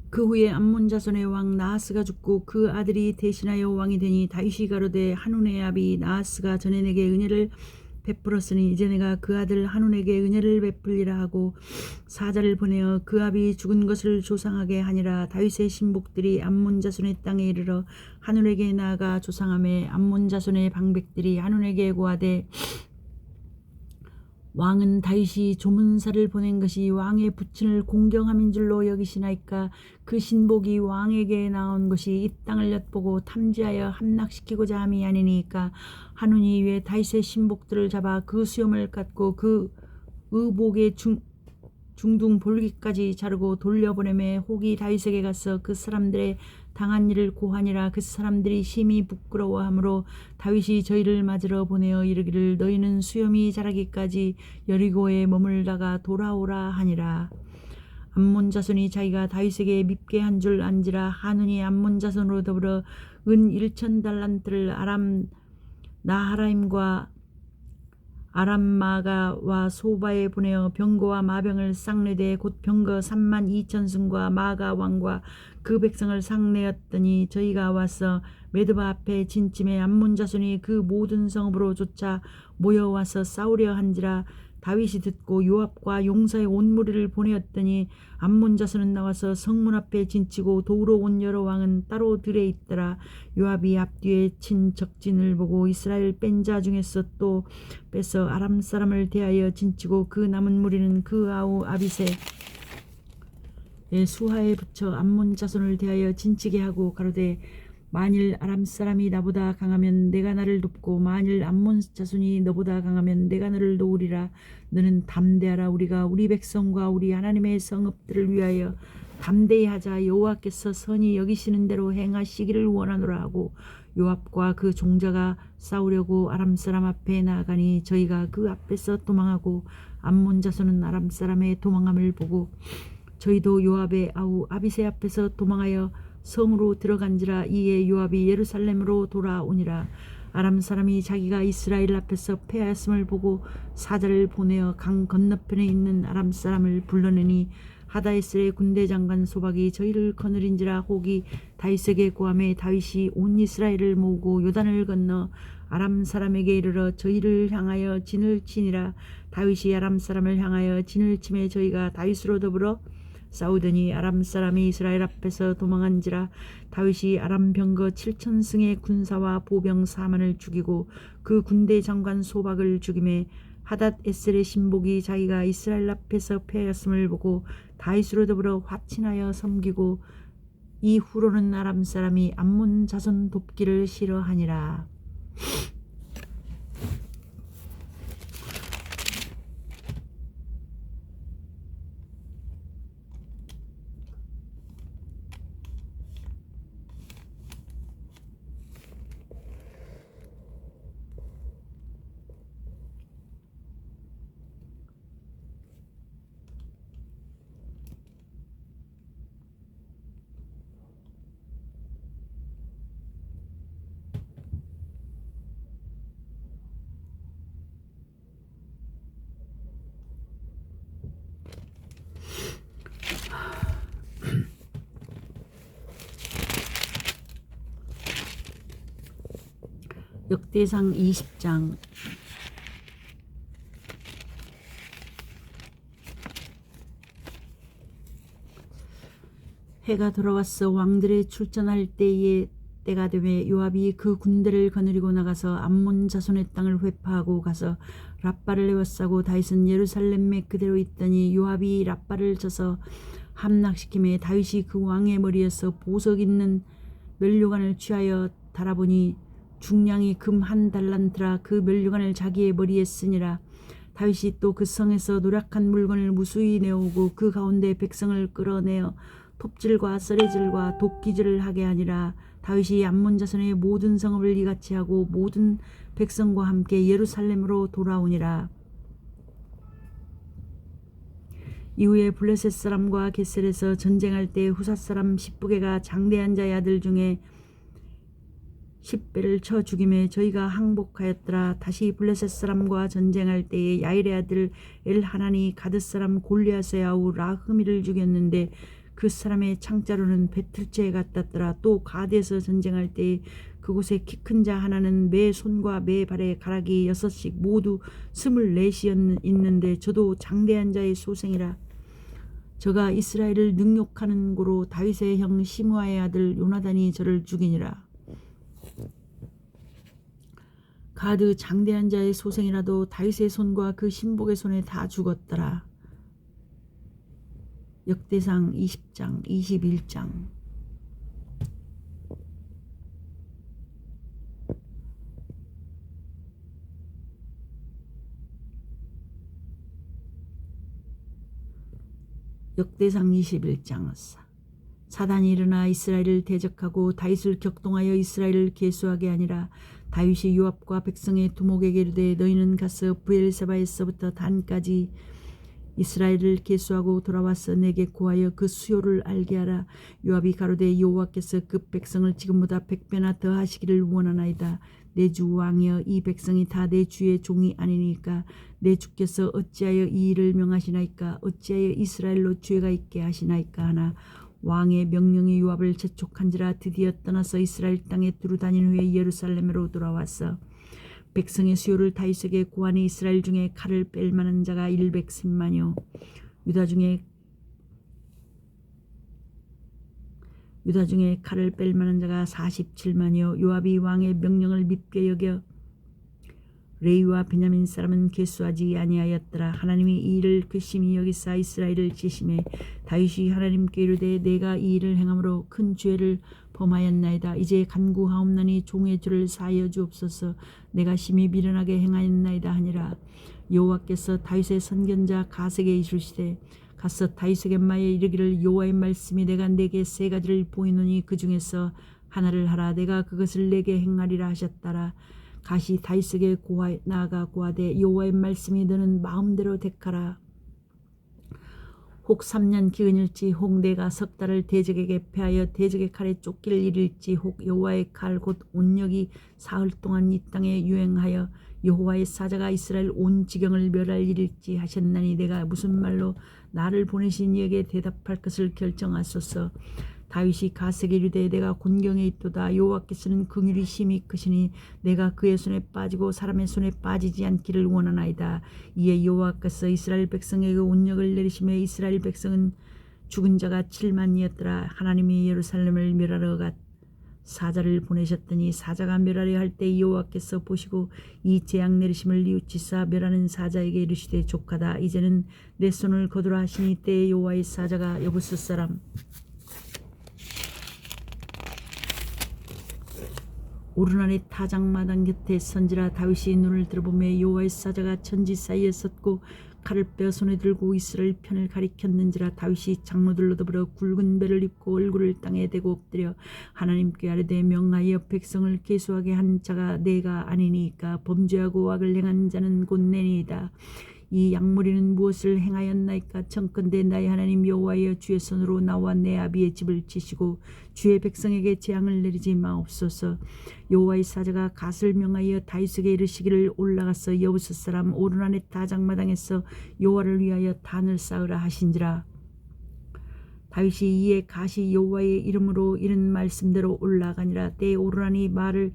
그 후에 암몬 자손의 왕 나하스가 죽고 그 아들이 대신하여 왕이 되니 다윗이 가로되 한운의 아비 나하스가 전에 내게 은혜를 베풀었으니 이제 내가 그 아들 한운에게 은혜를 베풀리라 하고 사자를 보내어 그 아비 죽은 것을 조상하게 하니라. 다윗의 신복들이 암몬 자손의 땅에 이르러 한운에게 나아가 조상하매 암몬 자손의 방백들이 한운에게 고하되 왕은 다윗이 조문사를 보낸 것이 왕의 부친을 공경함인 줄로 여기시나이까. 그 신복이 왕에게 나온 것이 이 땅을 엿보고 탐지하여 함락시키고자 함이 아니니까. 한운이 왜 다윗의 신복들을 잡아 그 수염을 깎고 그 의복의 중둥 볼기까지 자르고 돌려보내매 혹이 다윗에게 가서 그 사람들의 당한 일을 고하니라. 그 사람들이 심히 부끄러워하므로 다윗이 저희를 맞으러 보내어 이르기를 너희는 수염이 자라기까지 여리고에 머물다가 돌아오라 하니라. 암몬 자손이 자기가 다윗에게 밉게 한 줄 안지라. 한운이 암몬 자손으로 더불어 은 1,000달란트를 아람 나하라임과 아람마가와 소바에 보내어 병거와 마병을 쌍내되 곧 병거 32,000승과 마가 왕과 그 백성을 쌍내었더니 저희가 와서 메드바 앞에 진침에 암몬 자손이 그 모든 성읍으로 쫓아 모여와서 싸우려 한지라. 다윗이 듣고 요압과 용사의 온 무리를 보내었더니 암몬 자손은 나와서 성문 앞에 진치고 도우러 온 여러 왕은 따로 들에 있더라. 요압이 앞뒤에 친 적진을 보고 이스라엘 뺀 자 중에서 또 빼서 아람 사람을 대하여 진치고 그 남은 무리는 그 아우 아비새의 수하에 붙여 암몬 자손을 대하여 진치게 하고 가로되 만일 아람 사람이 나보다 강하면 내가 나를 돕고 만일 암몬 자손이 너보다 강하면 내가 너를 도우리라. 너는 담대하라. 우리가 우리 백성과 우리 하나님의 성읍들을 위하여 담대히 하자. 여호와께서 선히 여기시는 대로 행하시기를 원하노라 하고 요압과 그 종자가 싸우려고 아람 사람 앞에 나아가니 저희가 그 앞에서 도망하고 암몬 자손은 아람 사람의 도망함을 보고 저희도 요압의 아우 아비새 앞에서 도망하여 성으로 들어간지라. 이에 요압이 예루살렘으로 돌아오니라. 아람 사람이 자기가 이스라엘 앞에서 패하였음을 보고 사자를 보내어 강 건너편에 있는 아람 사람을 불러내니 하다에셀의 군대 장관 소박이 저희를 거느린지라. 혹이 다윗에게 고함에 다윗이 온 이스라엘을 모으고 요단을 건너 아람 사람에게 이르러 저희를 향하여 진을 치니라. 다윗이 아람 사람을 향하여 진을 치매 저희가 다윗으로 더불어 싸우더니 아람 사람이 이스라엘 앞에서 도망한지라. 다윗이 아람 병거 7,000승의 군사와 보병 4만을 죽이고 그 군대 장관 소박을 죽임에 하닷에셀의 신복이 자기가 이스라엘 앞에서 패하였음을 보고 다윗으로 더불어 화친하여 섬기고 이후로는 아람 사람이 암몬 자손 돕기를 싫어하니라. 역대상 20장. 해가 돌아왔어 왕들의 출전할 때가 되매 요압이 그 군대를 거느리고 나가서 암몬 자손의 땅을 회파하고 가서 랍바를 에워싸고 다윗은 예루살렘에 그대로 있더니 요압이 랍바를 쳐서 함락시키매 다윗이 그 왕의 머리에서 보석 있는 면류관을 취하여 달아보니 중량이 금 1달란트라. 그 면류관을 자기의 머리에 쓰니라. 다윗이 또 그 성에서 노략한 물건을 무수히 내오고 그 가운데 백성을 끌어내어 톱질과 썰애질과 도끼질을 하게 하니라. 다윗이 암몬 자손의 모든 성읍을 이같이 하고 모든 백성과 함께 예루살렘으로 돌아오니라. 이후에 블레셋 사람과 겟셀에서 전쟁할 때 후사 사람 십부게가 장대한 자의 아들 중에 10배를 쳐 죽임에 저희가 항복하였더라. 다시 블레셋 사람과 전쟁할 때에 야일의 아들 엘하나니 가드 사람 골리앗의 아우 라흐미를 죽였는데 그 사람의 창자로는 배틀째에 같았더라. 또 가드에서 전쟁할 때에 그곳에 키 큰 자 하나는 매 손과 매 발에 가락이 6씩 모두 24시 있는데 저도 장대한 자의 소생이라. 저가 이스라엘을 능욕하는 고로 다윗의 형 시므아의 아들 요나단이 저를 죽이니라. 가드 장대한 자의 소생이라도 다윗의 손과 그 신복의 손에 다 죽었더라. 역대상 20장 21장. 역대상 21장. 사단이 일어나 이스라엘을 대적하고 다윗을 격동하여 이스라엘을 계수하게 하니라. 다윗이 요압과 백성의 두목에게 이르되 너희는 가서 브엘세바에서부터 단까지 이스라엘을 계수하고 돌아와서 내게 고하여 그 수요를 알게 하라. 요압이 가로되 여호와께서 그 백성을 지금보다 100배나 더 하시기를 원하나이다. 내 주 왕이여 이 백성이 다 내 주의 종이 아니니까 내 주께서 어찌하여 이 일을 명하시나이까. 어찌하여 이스라엘로 죄가 있게 하시나이까 하나 왕의 명령이 요압을 재촉한지라. 드디어 떠나서 이스라엘 땅에 두루 다닌 후에 예루살렘으로 돌아왔어. 백성의 수요를 다윗에게 고하니 이스라엘 중에 칼을 뺄 만한 자가 110만이요 유다 중에 칼을 뺄 만한 자가 47만이요 요압이 왕의 명령을 밉게 여겨 레위와 베냐민 사람은 계수하지 아니하였더라. 하나님이 이 일을 괘씸히 여기사 이스라엘을 지심해 다윗이 하나님께 이르되 내가 이 일을 행함으로 큰 죄를 범하였나이다. 이제 간구하옵나니 종의 죄를 사하여 주옵소서. 내가 심히 미련하게 행하였나이다 하니라. 여호와께서 다윗의 선견자 가세게 이르시되 가서 다윗에게 말하여 이르기를 여호와의 말씀이 내가 내게 세 가지를 보이노니 그 중에서 하나를 하라. 내가 그것을 내게 행하리라 하셨더라. 가시 다윗에게 나아가 고하되 여호와의 말씀이 너는 마음대로 택하라. 혹 3년 기근일지 혹 내가 석 달을 대적에게 패하여 대적의 칼에 쫓길 일일지 혹 여호와의 칼 곧 온역이 사흘 동안 이 땅에 유행하여 여호와의 사자가 이스라엘 온 지경을 멸할 일일지 하셨나니 내가 무슨 말로 나를 보내신 이에게 대답할 것을 결정하소서. 다윗이 가세게 이르되 내가 곤경에 있도다. 여호와께서는 긍휼이 심히 크시니 내가 그의 손에 빠지고 사람의 손에 빠지지 않기를 원하나이다. 이에 여호와께서 이스라엘 백성에게 온역을 내리시며 이스라엘 백성은 죽은 자가 7만이었더라. 하나님이 예루살렘을 멸하러 사자를 보내셨더니 사자가 멸하려 할 때 여호와께서 보시고 이 재앙 내리심을 뉘우치사 멸하는 사자에게 이르시되 족하다. 이제는 내 손을 거두라 하시니 이때 여호와의 사자가 여부스 사람 오르날의 타작마당 곁에 선지라. 다윗이 눈을 들어보며 여호와의 사자가 천지 사이에 섰고 칼을 빼어 손에 들고 이스라엘 편을 가리켰는지라. 다윗이 장로들로 더불어 굵은 배를 입고 얼굴을 땅에 대고 엎드려 하나님께 아뢰되 명하여 백성을 계수하게 한 자가 내가 아니니까 범죄하고 악을 행한 자는 곧 내니이다. 이 양무리는 무엇을 행하였나이까. 청컨대 나의 하나님 여호와여 주의 손으로 나와 내 아비의 집을 치시고 주의 백성에게 재앙을 내리지 마옵소서. 여호와의 사자가 갓을 명하여 다윗에게 이르시기를 올라가서 여부스 사람 오르난의 타작마당에서 여호와를 위하여 단을 쌓으라 하신지라. 다윗이 이에 갓이 여호와의 이름으로 이른 말씀대로 올라가니라. 때에 오르난이 말을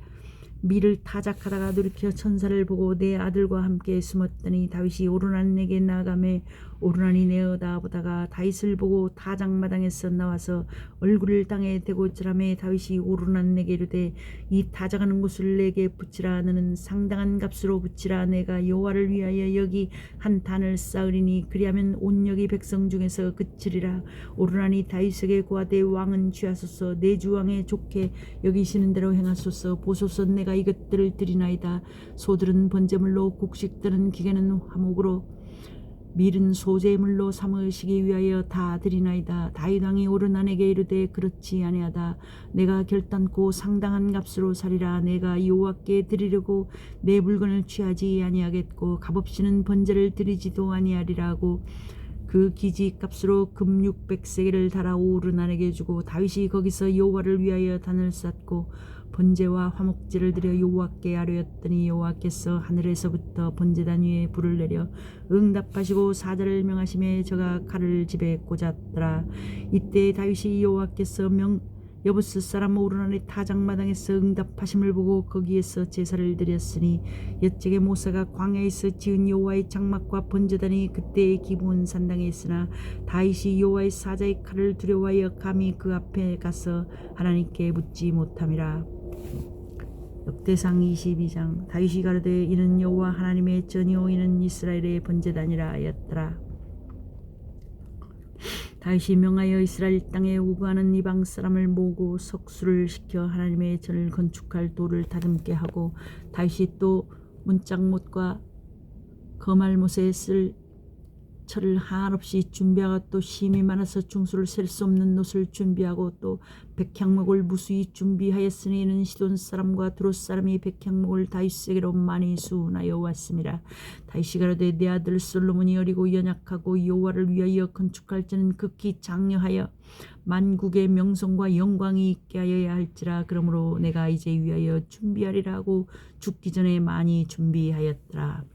밀을 타작하다가 돌이켜 천사를 보고 내 아들과 함께 숨었더니 다윗이 오르난에게 나아가매 오르난이 내어다 보다가 다윗을 보고 타작마당에서 나와서 얼굴을 땅에 대고 절하매 다윗이 오르난에게 이르되 이 타작하는 곳을 내게 붙이라. 너는 상당한 값으로 붙이라. 내가 여호와를 위하여 여기 한 단을 쌓으리니 그리하면 온 여기 백성 중에서 그치리라. 오르난이 다윗에게 고하되 왕은 취하소서. 내 주왕에 좋게 여기시는 대로 행하소서. 보소서 내가 이것들을 드리나이다. 소들은 번제물로 곡식들은 기계는 화목으로 밀은 소재물로 삼으시기 위하여 다 드리나이다. 다윗 왕이 오르난에게 이르되 그렇지 아니하다. 내가 결단코 상당한 값으로 사리라. 내가 여호와께 드리려고 내 물건을 취하지 아니하겠고 값없이는 번제를 드리지도 아니하리라고 그 기지 값으로 금 600세겔을 달아 오르난에게 주고 다윗이 거기서 여호와를 위하여 단을 쌓고 번제와 화목제를 드려 여호와께 아뢰었더니 여호와께서 하늘에서부터 번제단 위에 불을 내려 응답하시고 사자를 명하심에 저가 칼을 집에 꽂았더라. 이때 다윗이 여호와께서 여부스 사람 오르난의 타작마당에서 응답하심을 보고 거기에서 제사를 드렸으니 옛적에 모세가 광야에서 지은 여호와의 장막과 번제단이 그때의 기브온 산당에 있으나 다윗이 여호와의 사자의 칼을 두려워하여 감히 그 앞에 가서 하나님께 묻지 못함이라. 역대상 22장. 다윗이 가로되 이는 여호와 하나님의 전이요 이는 이스라엘의 번제단이라 하였더라. 다윗이 명하여 이스라엘 땅에 우거하는 이방 사람을 모으고 석수를 시켜 하나님의 전을 건축할 돌을 다듬게 하고 다윗이 또 문짝못과 거말못에 쓸 철을 한없이 준비하고 또 심이 많아서 중수를 셀 수 없는 놋을 준비하고 또 백향목을 무수히 준비하였으니 이는 시돈 사람과 두롯 사람이 백향목을 다윗에게로 많이 수운하여 왔습니다. 다윗이 가로되 내 아들 솔로몬이 어리고 연약하고 여호와를 위하여 건축할 자는 극히 장려하여 만국의 명성과 영광이 있게 하여야 할지라. 그러므로 내가 이제 위하여 준비하리라 하고 죽기 전에 많이 준비하였더라.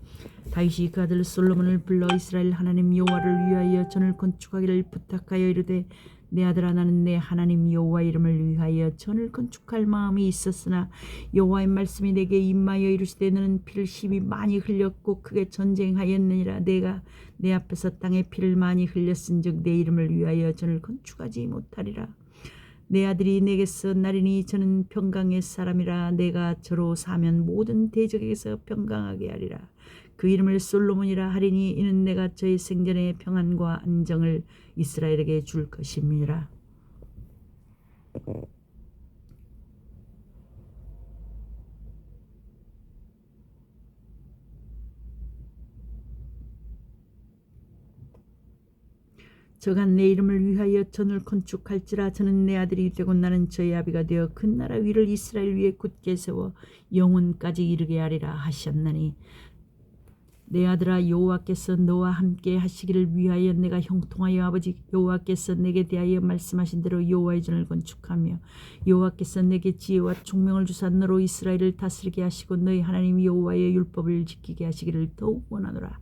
다윗이 그 아들 솔로몬을 불러 이스라엘 하나님 여호와를 위하여 전을 건축하기를 부탁하여 이르되 내 아들아 나는 내 하나님 여호와 이름을 위하여 전을 건축할 마음이 있었으나 여호와의 말씀이 내게 임하여 이르시되 너는 피를 심히 많이 흘렸고 크게 전쟁하였느니라. 내가 내 앞에서 땅에 피를 많이 흘렸은즉 내 이름을 위하여 전을 건축하지 못하리라. 내 아들이 내게서 나리니 저는 평강의 사람이라. 내가 저로 사면 모든 대적에게서 평강하게 하리라. 그 이름을 솔로몬이라 하리니 이는 내가 저의 생전의 평안과 안정을 이스라엘에게 줄 것임이라. 저가 내 이름을 위하여 전을 건축할지라. 저는 내 아들이 되고 나는 저의 아비가 되어 그 나라 위를 이스라엘 위에 굳게 세워 영원까지 이르게 하리라 하셨나니 내 아들아 여호와께서 너와 함께 하시기를 위하여 내가 형통하여 아버지 여호와께서 내게 대하여 말씀하신 대로 여호와의 전을 건축하며 여호와께서 내게 지혜와 총명을 주사 너로 이스라엘을 다스리게 하시고 너희 하나님 여호와의 율법을 지키게 하시기를 더욱 원하노라.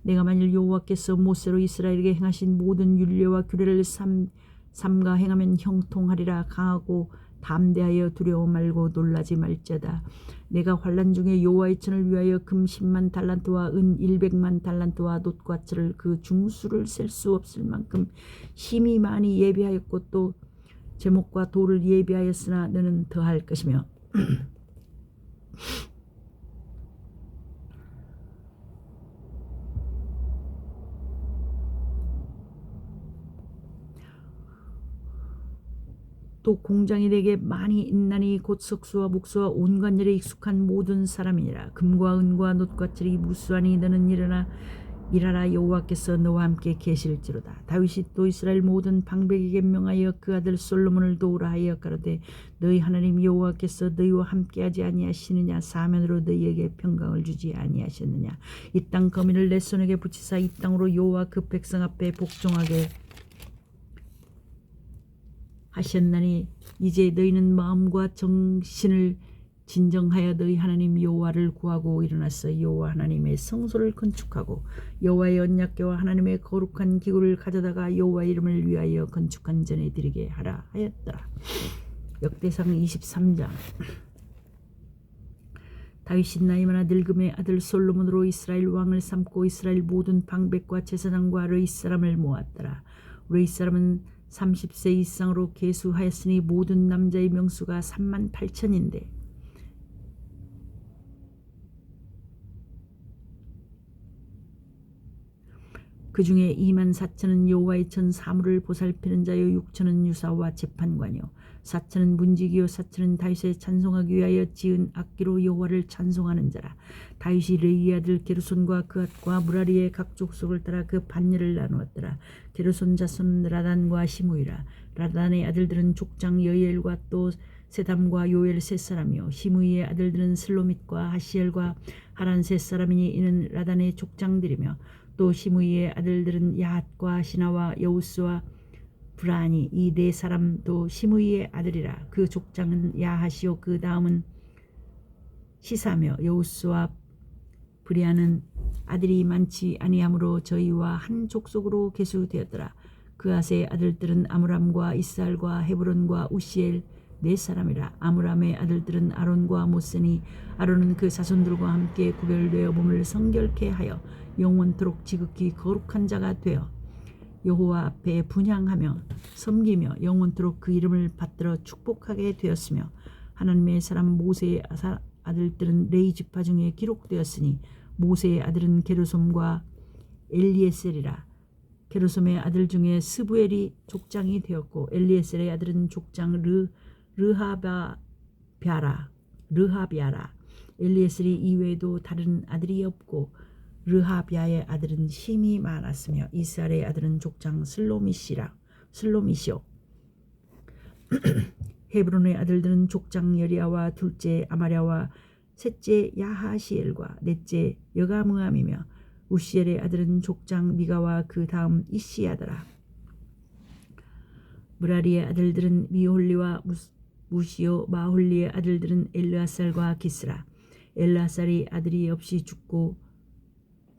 내가 만일 여호와께서 모세로 이스라엘에게 행하신 모든 율례와 규례를 삼가 행하면 형통하리라. 강하고 담대하여 두려워 말고 놀라지 말지어다. 내가 환난 중에 여호와의 전을 위하여 금 10만 달란트와 은 100만 달란트와 놋과 철을 그 중수를 셀 수 없을 만큼 힘이 많이 예비하였고 또 제목과 돌을 예비하였으나 너는 더할 것이며 또 공장이 내게 많이 있나니 곧 석수와 목수와 온갖 일에 익숙한 모든 사람이니라. 금과 은과 놋과 철이 무수하니 너는 일하라. 여호와께서 너와 함께 계실지로다. 다윗이 또 이스라엘 모든 방백에게 명하여 그 아들 솔로몬을 도우라 하여 가로되 너희 하나님 여호와께서 너희와 함께하지 아니하시느냐. 사면으로 너희에게 평강을 주지 아니하셨느냐. 이 땅 거민을 내 손에게 붙이사 이 땅으로 여호와 그 백성 앞에 복종하게 하셨나니 이제 너희는 마음과 정신을 진정하여 너희 하나님 여호와를 구하고 일어나서 여호와 하나님의 성소를 건축하고 여호와의 언약궤와 하나님의 거룩한 기구를 가져다가 여호와의 이름을 위하여 건축한 전에 드리게 하라 하였더라. 역대상 23장. 다윗이 나이 많아 늙음의 아들 솔로몬으로 이스라엘 왕을 삼고 이스라엘 모든 방백과 제사장과 르이 사람을 모았더라. 르이 사람은 30세 이상으로 계수하였으니 모든 남자의 명수가 38,000인데 그 중에 24,000은 여호와의 전 사물을 보살피는 자요 6,000은 유사와 재판관이요 4,000은 문지기요 4,000은 다윗을 찬송하기 위하여 지은 악기로 여호와를 찬송하는 자라. 다윗이 레위의 아들 게르손과 그앗과 무라리의 각 족속을 따라 그 반열을 나누었더라. 게르손 자손은 라단과 시므이라. 라단의 아들들은 족장 여이엘과 또 세담과 요엘 세 사람이요 시므이의 아들들은 슬로밋과 하시엘과 하란 세 사람이니 이는 라단의 족장들이며 또 시므이의 아들들은 야핫과 시나와 여우스와 브라니 이 네 사람도 시므이의 아들이라. 그 족장은 야핫이요 그 다음은 시사며 여우스와 브리아는 아들이 많지 아니하므로 저희와 한 족속으로 계수되었더라. 그앗의 아들들은 아므람과 이스알과 헤브론과 우시엘 네 사람이라. 아므람의 아들들은 아론과 모세니 아론은 그 자손들과 함께 구별되어 몸을 성결케 하여 영원토록 지극히 거룩한 자가 되어 여호와 앞에 분향하며 섬기며 영원토록 그 이름을 받들어 축복하게 되었으며 하나님의 사람 모세의 아들들은 레위 지파 중에 기록되었으니 모세의 아들은 게르솜과 엘리에셀이라. 게르솜의 아들 중에 스부엘이 족장이 되었고 엘리에셀의 아들은 족장 르하비아라. 엘리에셀이 이외에도 다른 아들이 없고 르하비아의 아들은 힘이 많았으며 이스라엘의 아들은 족장 슬로미시요 헤브론의 아들들은 족장 여리아와 둘째 아마랴와 셋째 야하시엘과 넷째 여가므암이며 우시엘의 아들은 족장 미가와 그 다음 이시야더라. 무라리의 아들들은 미홀리와 무시오 마홀리의 아들들은 엘르아살과 기스라. 엘르아살이 아들이 없이 죽고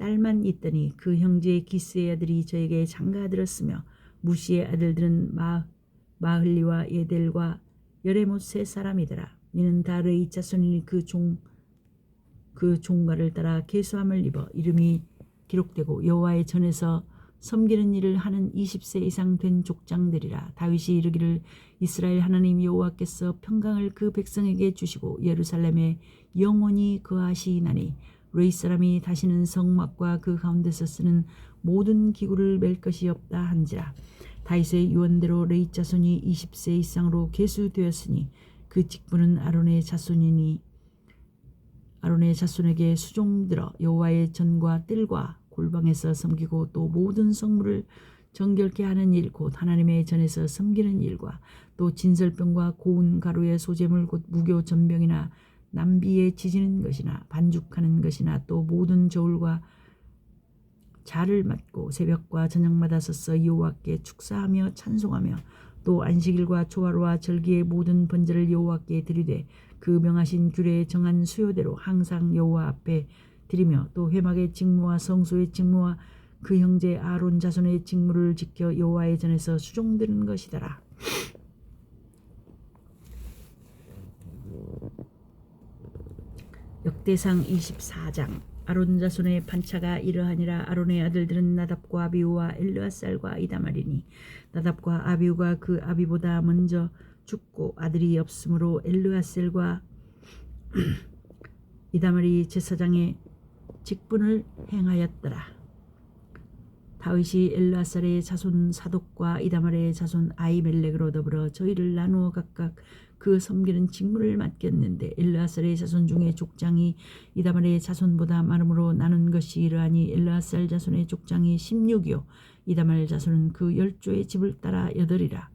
딸만 있더니 그 형제 기스의 아들이 저에게 장가들었으며 무시의 아들들은 마흘리와 예델과 여레못 세 사람이더라. 이는 다 르이 자손이니 그 종가를 따라 계수함을 입어 이름이 기록되고 여호와의 전에서 섬기는 일을 하는 20세 이상 된 족장들이라. 다윗이 이르기를 이스라엘 하나님 여호와께서 평강을 그 백성에게 주시고 예루살렘에 영원히 거하시나니 르이 사람이 다시는 성막과 그 가운데서 쓰는 모든 기구를 맬 것이 없다 한지라. 다윗의 유언대로 르이 자손이 20세 이상으로 계수되었으니 그 직분은 아론의 자손이니 아론의 자손에게 수종들어 여호와의 전과 뜰과 골방에서 섬기고 또 모든 성물을 정결케 하는 일 곧 하나님의 전에서 섬기는 일과 또 진설병과 고운 가루의 소재물 곧 무교 전병이나 남비에 지지는 것이나 반죽하는 것이나 또 모든 저울과 자를 맡고 새벽과 저녁마다 서서 여호와께 축사하며 찬송하며 또 안식일과 초하루와 절기의 모든 번제를 여호와께 드리되 그 명하신 규례에 정한 수요대로 항상 여호와 앞에 드리며 또 회막의 직무와 성소의 직무와 그 형제 아론 자손의 직무를 지켜 여호와의 전에서 수종드는 것이더라. 역대상 24장. 아론 자손의 반차가 이러하니라. 아론의 아들들은 나답과 아비우와 엘르아살과 이다말이니 나답과 아비우가 그 아비보다 먼저 죽고 아들이 없으므로 엘르아살과 이다말이 제사장의 직분을 행하였더라. 다윗이 엘르아살의 자손 사독과 이다말의 자손 아히멜렉으로 더불어 저희를 나누어 각각 그 섬기는 직무를 맡겼는데 엘르아살의 자손 중에 족장이 이다말의 자손보다 많으므로 나눈 것이 이러하니 엘르아살 자손의 족장이 16이요 이다말 자손은 그 10조의 집을 따라 8이라.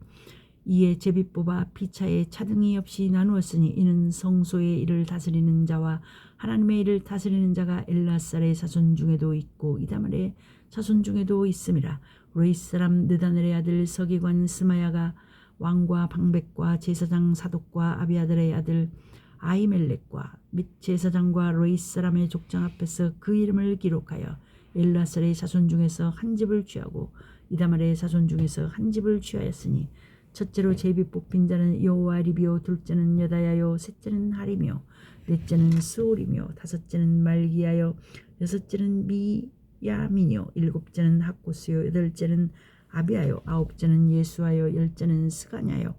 이에 제비 뽑아 피차에 차등이 없이 나누었으니 이는 성소의 일을 다스리는 자와 하나님의 일을 다스리는 자가 엘르아살의 자손 중에도 있고 이다말의 자손 중에도 있음이라. 르이 사람 느다넬의 아들 서기관 스마야가 왕과 방백과 제사장 사독과 아비아들의 아들 아히멜렉과 및 제사장과 르이 사람의 족장 앞에서 그 이름을 기록하여 엘르아살의 자손 중에서 한 집을 취하고 이다말의 자손 중에서 한 집을 취하였으니 첫째로 제비 뽑힌 자는 여호와 리비요 둘째는 여다야요 셋째는 하리며 넷째는 스올이며 다섯째는 말기야요 여섯째는 미야민이요 일곱째는 학고스요 여덟째는 아비아요 아홉째는 예수아요 열째는 스가냐요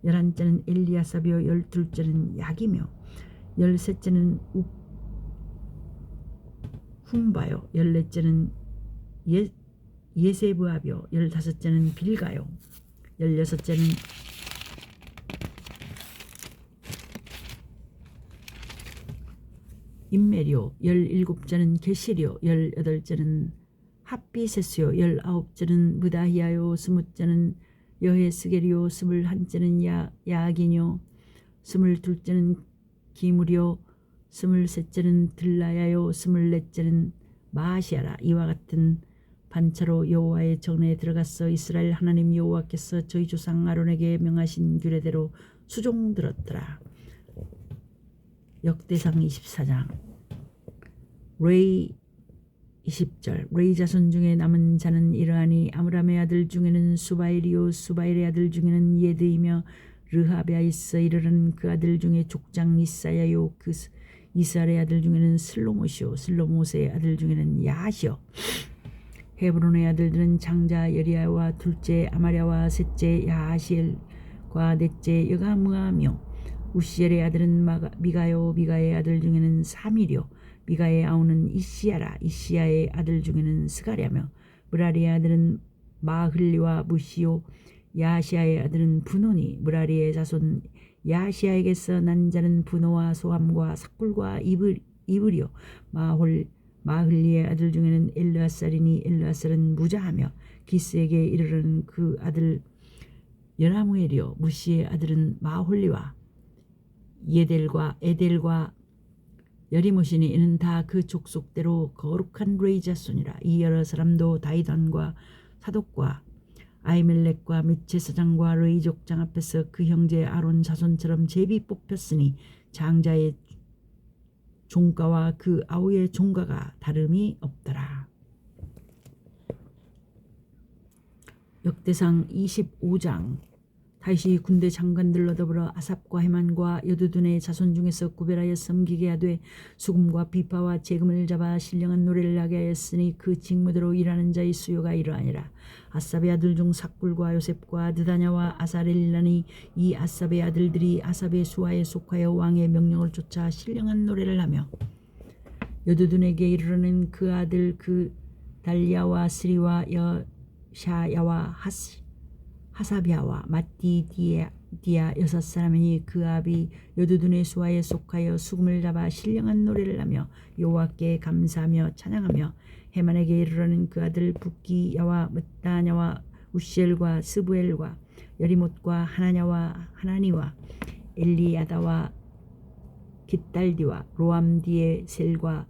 열한째는 엘리야삽이요 열둘째는 야기며 열셋째는 훔바요 열넷째는 예세브압이요 열다섯째는 빌가요 열여섯째는 임메리요 열일곱째는 게실이요 열여덟째는 핫비세스요 열아홉째는 무다히야요 스무째는 여헤스겔이요 스물한째는 야긴요 스물둘째는 기물이요 스물셋째는 들라야요 스물넷째는 마시아라. 이와 같은 반차로 여호와의 정례에 들어가서 이스라엘 하나님 여호와께서 저희 조상 아론에게 명하신 규례대로 수종들었더라. 역대상 24장. 레이 20절. 레이 자손 중에 남은 자는 이러하니 아므람의 아들 중에는 수바일이요 수바일의 아들 중에는 예드이며 르하베아 있어 이르는 그 아들 중에 족장 이사야요 그 이스라엘의 아들 중에는 슬로못이요 슬로못의 아들 중에는 야시요 헤브론의 아들들은 장자 여리야와 둘째 아마랴와 셋째 야하시엘과 넷째 여가므아며 우시엘의 아들은 미가요 미가의 아들 중에는 사밀이요 미가의 아우는 이시야라 이시야의 아들 중에는 스가랴며 무라리의 아들은 마흘리와 무시요 야시야의 아들은 분노니 무라리의 자손 야시야에게서 난 자는 분노와 소함과 삭불과 이불이요 마흘리의 아들 중에는 엘르아살이니 엘르아살은 무자하며 기스에게 이르는 그 아들 여라무엘이요 무시의 아들은 마홀리와 예델과 에델과 여리모시니 이는 다 그 족속대로 거룩한 레이 자손이라. 이 여러 사람도 다이단과 사독과 아이멜렉과 및 제사장과 레이 족장 앞에서 그 형제 아론 자손처럼 제비 뽑혔으니 장자의 종가와 그 아우의 종가가 다름이 없더라. 역대상 25장. 다시 군대 장관들로 더불어 아삽과 헤만과 여두둔의 자손 중에서 구별하여 섬기게 하되 수금과 비파와 재금을 잡아 신령한 노래를 하게 하였으니 그 직무대로 일하는 자의 수요가 이러하니라. 아삽의 아들 중 삭불과 요셉과 느다냐와 아사렐라니 이 아삽의 아들들이 아삽의 수하에 속하여 왕의 명령을 쫓아 신령한 노래를 하며 여두둔에게 이르러는 그 아들 그 달리아와 스리와 여샤야와 하사비아와 마띠디아 여섯 사람이니 그 아비 여두둔의 수하에 속하여 수금을 잡아 신령한 노래를 하며 여호와께 감사하며 찬양하며 헤만에게 이르러는 그 아들 붓기야와 므다냐와 우시엘과 스부엘과 여리못과 하나냐와 하나니와 엘리야다와 깃달디와 로암디의 셀과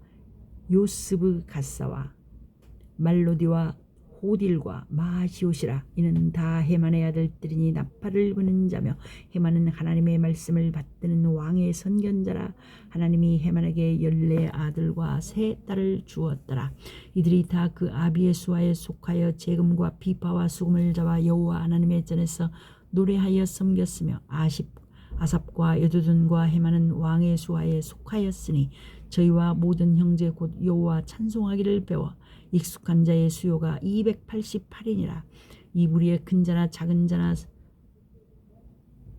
요스브 가사와 말로디와 호딜과 마시옷이라. 이는 다 헤만의 아들들이니 나팔을 부는 자며 헤만은 하나님의 말씀을 받드는 왕의 선견자라. 하나님이 헤만에게 14아들과 3딸을 주었더라. 이들이 다 그 아비의 수하에 속하여 재금과 비파와 수금을 잡아 여호와 하나님의 전에서 노래하여 섬겼으며 아삽과 여두둔과 헤만은 왕의 수하에 속하였으니 저희와 모든 형제 곧 여호와 찬송하기를 배워 익숙한 자의 수요가 288이니라. 이 무리의 큰 자나 작은 자나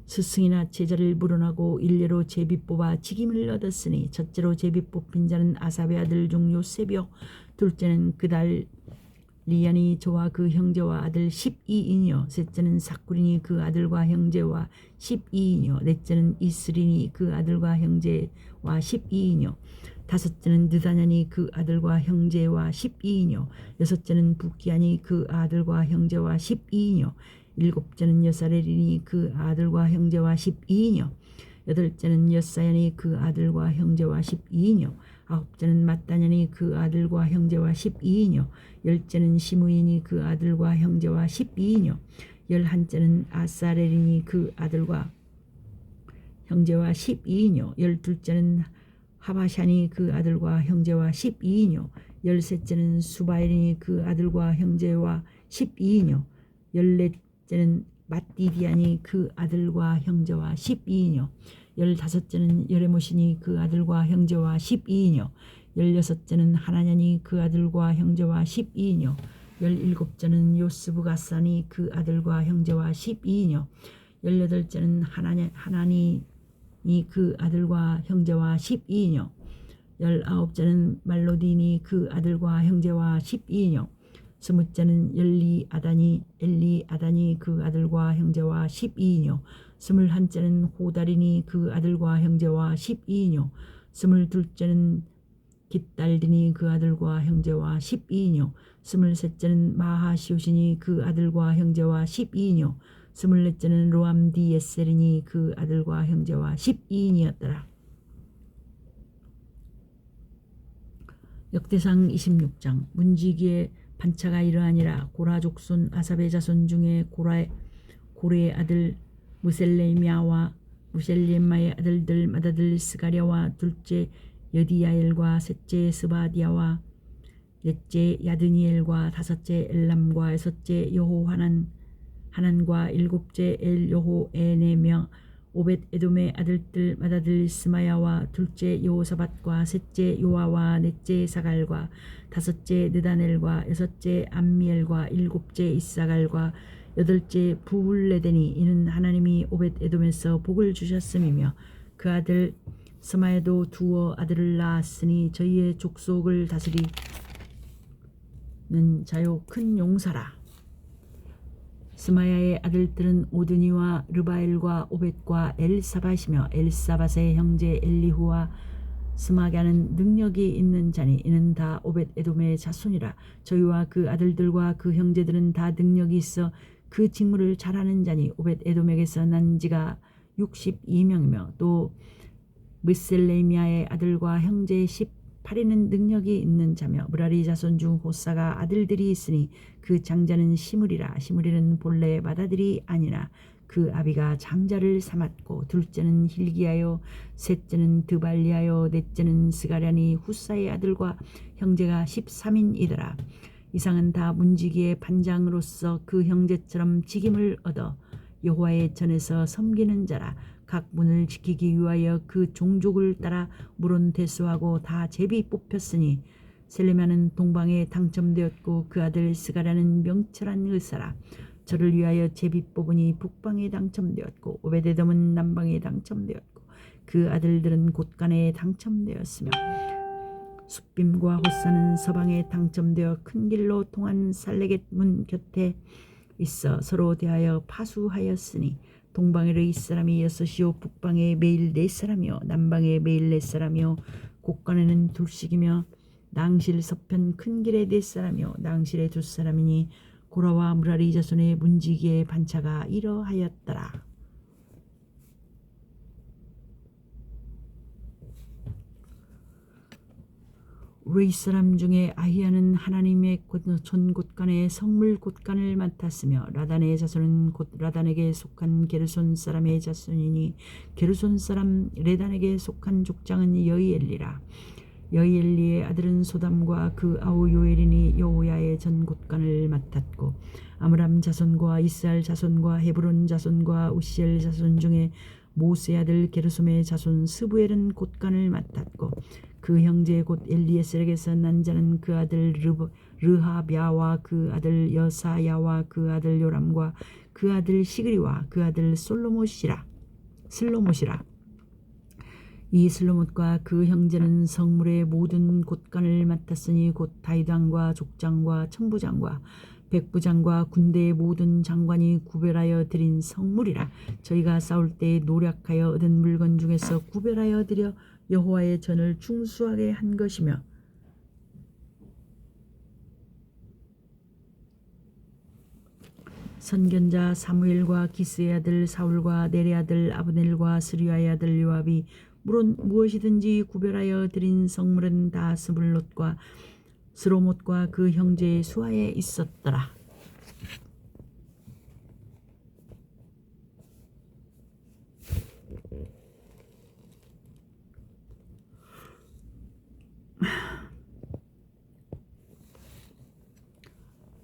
스승이나 제자를 물어나고 일례로 제비 뽑아 직임을 얻었으니 첫째로 제비 뽑힌 자는 아삽의 아들 중 요셉이요 둘째는 그달 리안이 저와 그 형제와 아들 12인이요 셋째는 사쿠리니 그 아들과 형제와 12인이요 넷째는 이스리니 그 아들과 형제와 12인이요 다섯째는 느다냐니 그 아들과 형제와 12인이요 여섯째는 붓기야니 그 아들과 형제와 12인이요 일곱째는 여사렐이니 그 아들과 형제와 12인이요 여덟째는 여사야니 그 아들과 형제와 12인이요 아홉째는 마따냐니 그 아들과 형제와 12인이요 열째는 시므이니 그 아들과 형제와 12인이요 열한째는 아사렐이니 그 아들과 형제와 12인이요 열둘째는 하바샤니 그 아들과 형제와 12인이요 열셋째는 수바일이니 그 아들과 형제와 12인이요 열넷째는 마띠디아니 그 아들과 형제와 12인이요 15째는 여레모시니 그 아들과 형제와 12이뇨 16째는 하나냐니 그 아들과 형제와 12이뇨 17째는 요스부가사니 그 아들과 형제와 12이뇨 18째는 하나니 그 아들과 형제와 12이뇨 19째는 말로디니 그 아들과 형제와 12이뇨 20째는 엘리아다니 그 아들과 형제와 12이뇨 21째는 호다리니 그 아들과 형제와 12이뇨 22째는 깃달디니 그 아들과 형제와 12이뇨 23째는 마하시오시니 그 아들과 형제와 12이뇨 24째는 로암디에셀이니 그 아들과 형제와 12인이었더라. 역대상 26장 문지기의 반차가 이러하니라. 고라 족손 아삽의 자손 중에 고레의 아들 무셀레미아와 무셀레마의 아들들 맏아들 스가랴와 둘째 여디야엘과 셋째 스바디아와 넷째 야드니엘과 다섯째 엘람과 여섯째 여호하난과 일곱째 엘여호에네며 오벳 에돔의 아들들 맏아들 스마야와 둘째 여호사밧과 셋째 요아와 넷째 사갈과 다섯째 느다넬과 여섯째 암미엘과 일곱째 이사갈과 여덟째 부울레데니. 이는 하나님이 오벳 에돔에서 복을 주셨음이며 그 아들 스마야도 두어 아들을 낳았으니 저희의 족속을 다스리는 자요 큰 용사라. 스마야의 아들들은 오드니와 르바엘과 오벳과 엘사밧이며 엘사밧의 형제 엘리후와 스마갸는 능력이 있는 자니 이는 다 오벳 에돔의 자손이라. 저희와 그 아들들과 그 형제들은 다 능력이 있어 그 직무를 잘하는 자니 오벳 에돔에게서 난 지가 62명이며 또 무셀레미아의 아들과 형제 18인은 능력이 있는 자며 무라리 자손 중 호사가 아들들이 있으니 그 장자는 시므리라. 시므리는 본래 맏아들이 아니라 그 아비가 장자를 삼았고 둘째는 힐기야요 셋째는 드발리야요 넷째는 스가랴니 후사의 아들과 형제가 13인이더라. 이상은 다 문지기의 반장으로서 그 형제처럼 직임을 얻어 여호와의 전에서 섬기는 자라. 각 문을 지키기 위하여 그 종족을 따라 물은 대수하고 다 제비 뽑혔으니 셀레미야는 동방에 당첨되었고 그 아들 스가랴는 명철한 의사라. 저를 위하여 제비 뽑으니 북방에 당첨되었고 오베데돔은 남방에 당첨되었고 그 아들들은 곳간에 당첨되었으며 숫빔과 호사는 서방에 당첨되어 큰 길로 통한 살레겟 문 곁에 있어 서로 대하여 파수하였으니 동방에 이사람이 6이요 북방에 매일 4사람이요 남방에 매일 4사람이요 곳간에는 둘씩이며 낭실 서편 큰 길에 4사람이요 낭실에 2사람이니 고라와 무라리 자손의 문지기의 반차가 이러하였더라. 레이 사람 중에 아히야는 하나님의 전 곳간의 성물 곳간을 맡았으며 라단의 자손은 곧 라단에게 속한 게르손 사람의 자손이니 게르손 사람 레단에게 속한 족장은 여이엘리라. 여이엘리의 아들은 소담과 그 아우 요엘이니 여호야의 전 곳간을 맡았고 아므람 자손과 이스라엘 자손과 헤브론 자손과 우시엘 자손 중에 모세 아들 게르솜의 자손 스부엘은 곳간을 맡았고 그 형제 곧 엘리에셀에게서 난 자는 그 아들 르하비아와 그 아들 여사야와 그 아들 요람과 그 아들 시그리와 그 아들 슬로못이라. 이 슬로못과 그 형제는 성물의 모든 곳간을 맡았으니 곧 다이당과 족장과 천부장과 백부장과 군대의 모든 장관이 구별하여 드린 성물이라. 저희가 싸울 때 노력하여 얻은 물건 중에서 구별하여 드려 여호와의 전을 충수하게 한 것이며 선견자 사무엘과 기스의 아들 사울과 넬의 아들 아브넬과 스리야의 아들 요압이 물론 무엇이든지 구별하여 드린 성물은 다 스불롯과 스로못과 그 형제의 수하에 있었더라.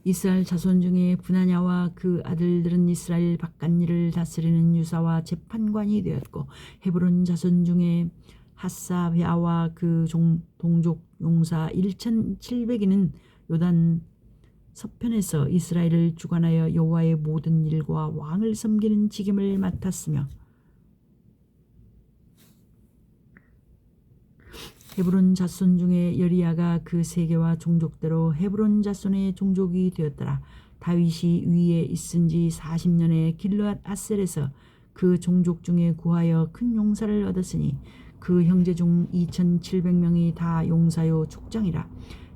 이스라엘 자손 중에 브나냐와 그 아들들은 이스라엘 바깥일을 다스리는 유사와 재판관이 되었고, 헤브론 자손 중에 하사랴와 그 동족 용사 1700인은 요단 서편에서 이스라엘을 주관하여 여호와의 모든 일과 왕을 섬기는 직임을 맡았으며, 헤브론 자손 중에 여리야가 그 세계와 종족대로 헤브론 자손의 종족이 되었더라. 다윗이 위에 있은 지 40년에 길르앗 아셀에서 그 종족 중에 구하여 큰 용사를 얻었으니 그 형제 중 2700명이 다 용사요 족장이라.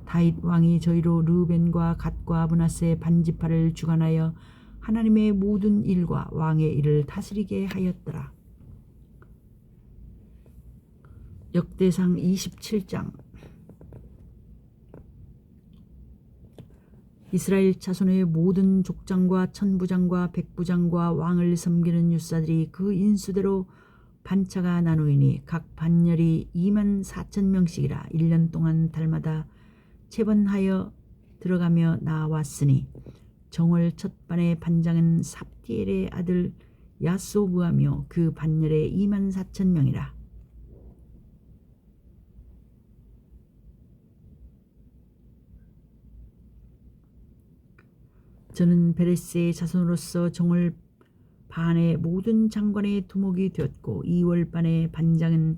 다윗 왕이 저희로 르우벤과 갓과 므낫세 반지파를 주관하여 하나님의 모든 일과 왕의 일을 다스리게 하였더라. 역대상 27장. 이스라엘 자손의 모든 족장과 천부장과 백부장과 왕을 섬기는 유사들이 그 인수대로 반차가 나누이니 각 반열이 24,000명씩이라. 1년 동안 달마다 체번하여 들어가며 나왔으니, 정월 첫 반의 반장은 삽디엘의 아들 야소브하며 그 반열에 24,000명이라. 저는 베레스의 자손으로서 정월 반의 모든 장관의 두목이 되었고, 2월 반의 반장은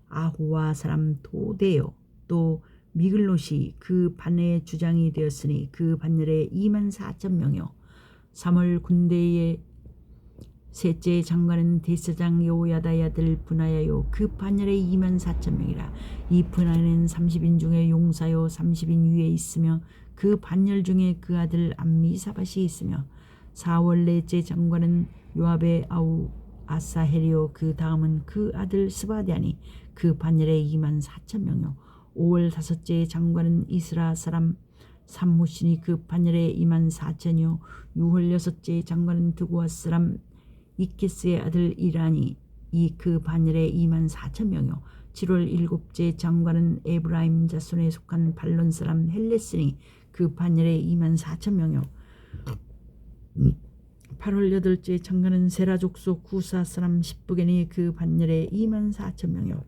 아호와 사람 도데요 또 미글롯이 그 반의 주장이 되었으니 그 반열에 24,000명이요 3월 군대의 셋째 장관은 대사장 여호야다의 아들 브나야요 그 반열에 24,000명이라. 이 브나야는 30인 중에 용사요 30인 위에 있으며 그 반열 중에 그 아들 암미사밧이 있으며, 4월 넷째 장관은 요압의 아우 아사헬이요 그 다음은 그 아들 스바디아니 그 반열에 24,000명이요 5월 다섯째 장관은 이스라 사람 삼무신이 그 반열에 24,000이요 6월 여섯째 장관은 드고아 사람 이케스의 아들 이란이 이 그 반열에 24,000명이요 7월 일곱째 장관은 에브라임 자손에 속한 발론 사람 헬레스니 그 반열에 24,000명이요 8월 여덟째 장관은 세라 족속 구사 사람 십부겐이 그 반열에 24,000명이요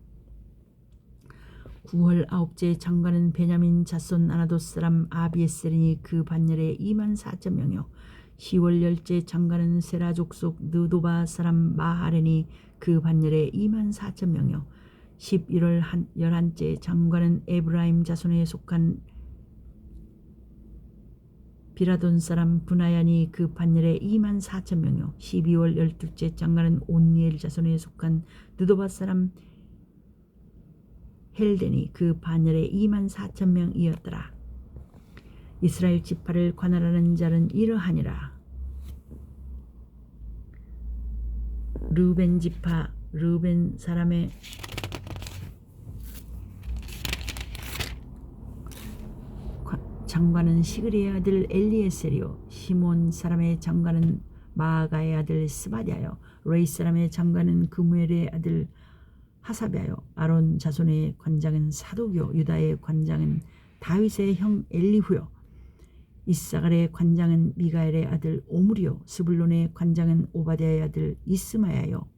9월 아홉째 장관은 베냐민 자손 아나돗 사람 아비에셀이니 그 반열에 24,000명이요 10월 열째 장관은 세라 족속 느도바 사람 마하렌이 그 반열에 24,000명이요 11월 11째 장관은 에브라임 자손에 속한 비라돈 사람 브나야니 그 반열에 24,000명이요 12월 12째 장관은 온니엘 자손에 속한 느도바 사람 헬덴이 그 반열에 24,000명이었더라. 이스라엘 지파를 관할하는 자는 이러하니라. 르우벤 지파 르우벤 사람의 장관은 시그리의 아들 엘리에셀이요 시몬 사람의 장관은 마아가의 아들 스바디아요 레이 사람의 장관은 그무엘의 아들 하사비아요 아론 자손의 관장은 사독이요 유다의 관장은 다윗의 형 엘리후요 이사갈의 관장은 미가엘의 아들 오므리요 스불론의 관장은 오바댜의 아들 이스마야요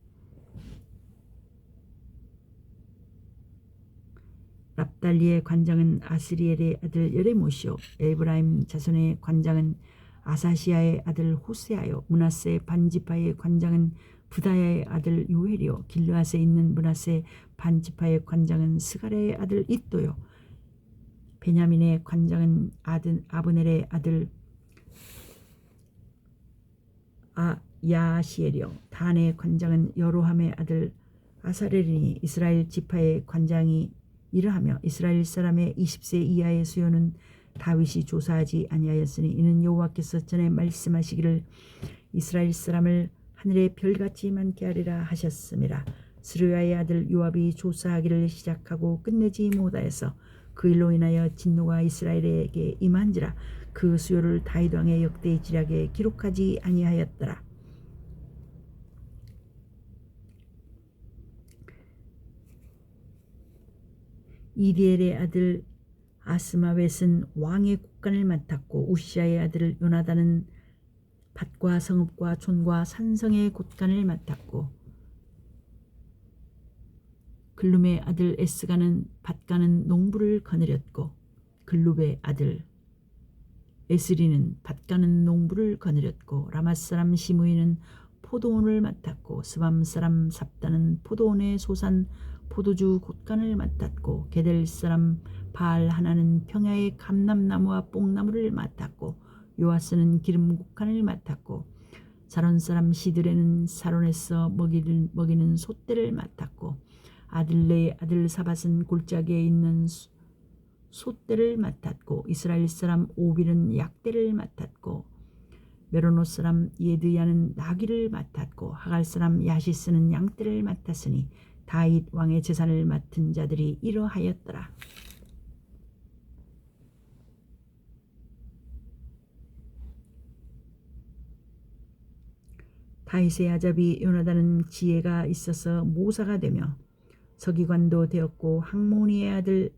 랍달리의 관장은 아스리엘의 아들 여레못이요 에브라임 자손의 관장은 아사시아의 아들 호세아요 므낫세 반지파의 관장은 부다야의 아들 요헬이요 길르앗에 있는 므낫세 반지파의 관장은 스가랴의 아들 iddo요 베냐민의 관장은 아브넬의 아들 야시엘이요 단의 관장은 여로함의 아들 아사렐이니 이스라엘 지파의 관장이 이러하며 이스라엘 사람의 20세 이하의 수요는 다윗이 조사하지 아니하였으니 이는 여호와께서 전에 말씀하시기를 이스라엘 사람을 하늘의 별같이 많게 하리라 하셨음이라. 스루야의 아들 요압이 조사하기를 시작하고 끝내지 못하여서 그 일로 인하여 진노가 이스라엘에게 임한지라. 그 수요를 다윗 왕의 역대 지략에 기록하지 아니하였더라. 이디엘의 아들 아스마웻은 왕의 국간을 맡았고 우시아의 아들 요나단은 밭과 성읍과 촌과 산성의 곳간을 맡았고 글룸의 아들 에스가는 밭가는 농부를 거느렸고 글룹의 아들 에스리는 밭가는 농부를 거느렸고 라맛 사람 시므이는 포도원을 맡았고 스밤 사람 삽다는 포도원의 소산 포도주 곳간을 맡았고 게델 사람 바알 하나는 평야의 감람나무와 뽕나무를 맡았고 요아스는 기름 곳간을 맡았고 사론 사람 시드레는 사론에서 먹이는 소떼를 맡았고 아들레의 아들 사밧은 골짜기에 있는 소떼를 맡았고 이스라엘 사람 오빌은 약대를 맡았고 메로노 사람 예드야는 나귀를 맡았고 하갈 사람 야시스는 양떼를 맡았으니 다윗 왕의 재산을 맡은 자들이 이러하였더라. 다윗의 아잡이 요나단은 지혜가 있어서 모사가 되며 서기관도 되었고 항모니의 아들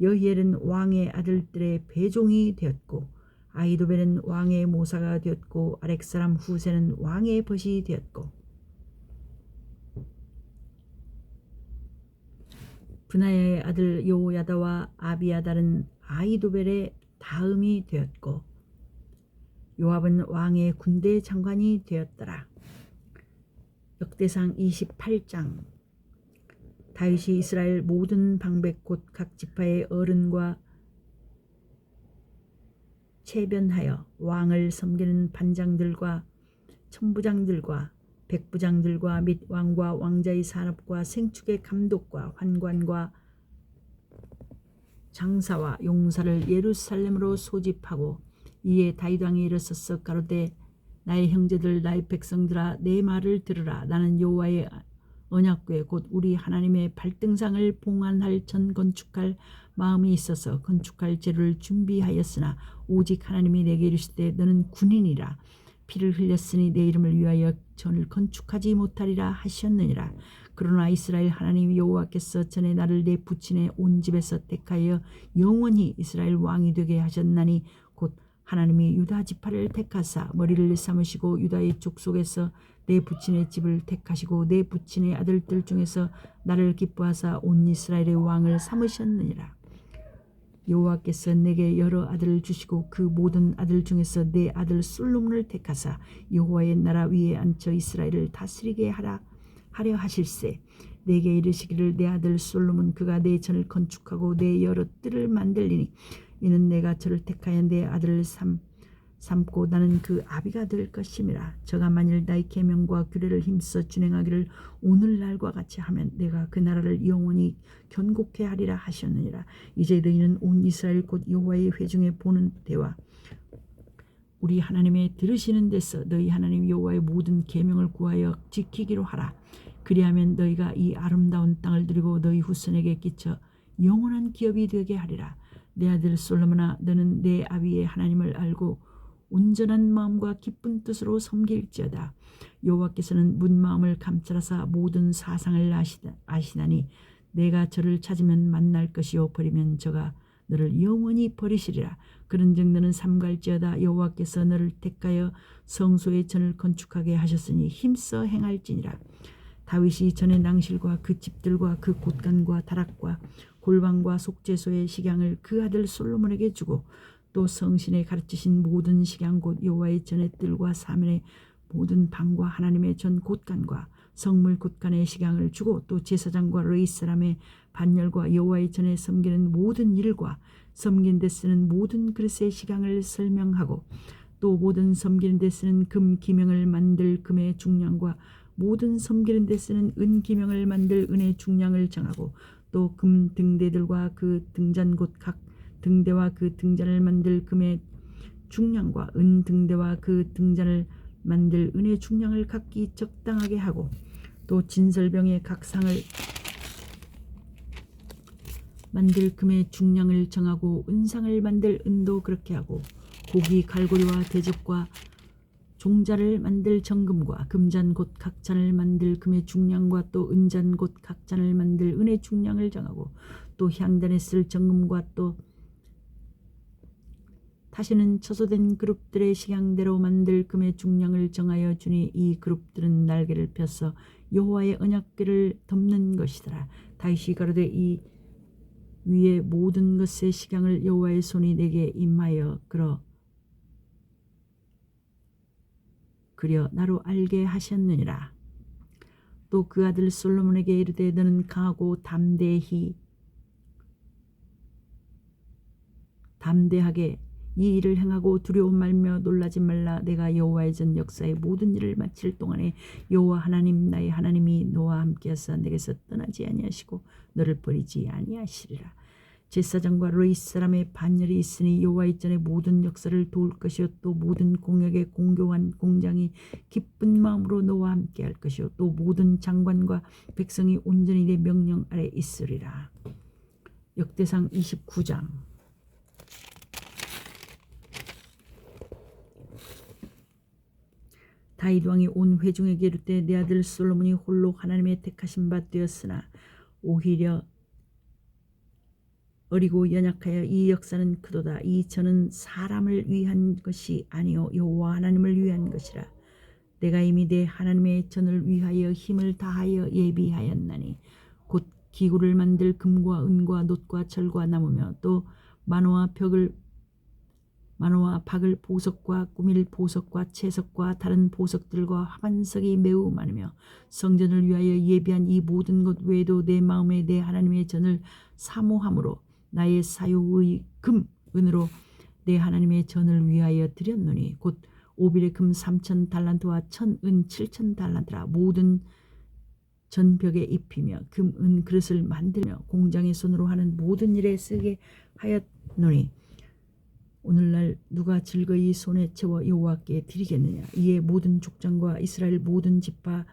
여히엘은 왕의 아들들의 배종이 되었고 아히도벨은 왕의 모사가 되었고 아렉사람 후세는 왕의 벗이 되었고 브나야의 아들 요야다와 아비아달은 아히도벨의 다음이 되었고 요압은 왕의 군대 장관이 되었더라. 역대상 28장. 다윗이 이스라엘 모든 방백 곧 각 지파의 어른과 체변하여 왕을 섬기는 반장들과 천부장들과 백부장들과 및 왕과 왕자의 산업과 생축의 감독과 환관과 장사와 용사를 예루살렘으로 소집하고 이에 다윗 왕이 일어서서 가로되 나의 형제들 나의 백성들아 내 말을 들으라. 나는 여호와의 언약궤 곧 우리 하나님의 발등상을 봉안할 전 건축할 마음이 있어서 건축할 재료를 준비하였으나 오직 하나님이 내게 이르시되 너는 군인이라 피를 흘렸으니 내 이름을 위하여 전을 건축하지 못하리라 하셨느니라. 그러나 이스라엘 하나님 여호와께서 전에 나를 내 부친의 온 집에서 택하여 영원히 이스라엘 왕이 되게 하셨나니 곧 하나님이 유다 지파를 택하사 머리를 삼으시고 유다의 족속에서 내 부친의 집을 택하시고 내 부친의 아들들 중에서 나를 기뻐하사 온 이스라엘의 왕을 삼으셨느니라. 여호와께서 내게 여러 아들을 주시고 그 모든 아들 중에서 내 아들 솔로몬을 택하사 여호와의 나라 위에 앉혀 이스라엘을 다스리게 하려 하실세. 내게 이르시기를 내 아들 솔로몬 그가 내 전을 건축하고 내 여러 뜰을 만들리니 이는 내가 저를 택하여 내 아들을 삼고 나는 그 아비가 될 것임이라. 저가 만일 나의 계명과 규례를 힘써 준행하기를 오늘날과 같이 하면 내가 그 나라를 영원히 견고케 하리라 하셨느니라. 이제 너희는 온 이스라엘 곧 여호와의 회중에 보는 대와 우리 하나님의 들으시는 데서 너희 하나님 여호와의 모든 계명을 구하여 지키기로 하라. 그리하면 너희가 이 아름다운 땅을 누리고 너희 후손에게 끼쳐 영원한 기업이 되게 하리라. 내 아들 솔로몬아 너는 내 아비의 하나님을 알고 온전한 마음과 기쁜 뜻으로 섬길지어다. 여호와께서는 문마음을 감찰하사 모든 사상을 아시나니 내가 저를 찾으면 만날 것이요 버리면 저가 너를 영원히 버리시리라. 그런즉 너는 삼갈지어다. 여호와께서 너를 택하여 성소의 전을 건축하게 하셨으니 힘써 행할지니라. 다윗이 전의 낭실과 그 집들과 그 곳간과 다락과 골방과 속죄소의 식양을 그 아들 솔로몬에게 주고 또 성신에 가르치신 모든 식양 곧 여호와의 전의 뜰과 사면의 모든 방과 하나님의 전 곳간과 성물 곳간의 식양을 주고 또 제사장과 르이 사람의 반열과 여호와의 전에 섬기는 모든 일과 섬긴 데 쓰는 모든 그릇의 식양을 설명하고 또 모든 섬기는 데 쓰는 금 기명을 만들 금의 중량과 모든 섬기는 데 쓰는 은 기명을 만들 은의 중량을 정하고 또 금 등대들과 그 등잔 곧 각 등대와 그 등잔을 만들 금의 중량과 은 등대와 그 등잔을 만들 은의 중량을 각기 적당하게 하고 또 진설병의 각 상을 만들 금의 중량을 정하고 은상을 만들 은도 그렇게 하고 고기 갈고리와 대접과 종자를 만들 정금과 금잔 곧 각잔을 만들 금의 중량과 또 은잔 곧 각잔을 만들 은의 중량을 정하고 또 향단에 쓸 정금과 또 다시는 처소된 그룹들의 식양대로 만들 금의 중량을 정하여 주니 이 그룹들은 날개를 펴서 여호와의 언약궤를 덮는 것이더라. 다윗이 가로되 이 위의 모든 것의 식양을 여호와의 손이 내게 임하여 그려 나로 알게 하셨느니라. 또 그 아들 솔로몬에게 이르되 너는 강하고 담대하게 이 일을 행하고 두려움 말며 놀라지 말라. 내가 여호와의 전 역사의 모든 일을 마칠 동안에 여호와 하나님 나의 하나님이 너와 함께하사 내게서 떠나지 아니하시고 너를 버리지 아니하시리라. 제사장과 루이스 사람의 반열이 있으니 여호와의 전의 모든 역사를 도울 것이요 또 모든 공역에 공교한 공장이 기쁜 마음으로 너와 함께할 것이요 또 모든 장관과 백성이 온전히 내 명령 아래 있으리라. 역대상 29장. 다윗 왕이 온 회중에게 이르되 내 아들 솔로몬이 홀로 하나님의 택하신 바 되었으나 오히려 어리고 연약하여 이 역사는 크도다. 이 전은 사람을 위한 것이 아니요 여호와 하나님을 위한 것이라. 내가 이미 내 하나님의 전을 위하여 힘을 다하여 예비하였나니 곧 기구를 만들 금과 은과 놋과 철과 나무며 또 만호와 박을 보석과 꾸밀 보석과 채석과 다른 보석들과 화관석이 매우 많으며 성전을 위하여 예비한 이 모든 것 외에도 내 마음에 내 하나님의 전을 사모함으로 나의 사유의 금, 은으로 내 하나님의 전을 위하여 드렸노니 곧 오빌의 금 3,000달란트와 천은 7,000달란트라. 모든 전벽에 입히며 금, 은 그릇을 만들며 공장의 손으로 하는 모든 일에 쓰게 하였노니 오늘날 누가 즐거이 손에 채워 여호와께 드리겠느냐. 이에 모든 족장과 이스라엘 모든 지파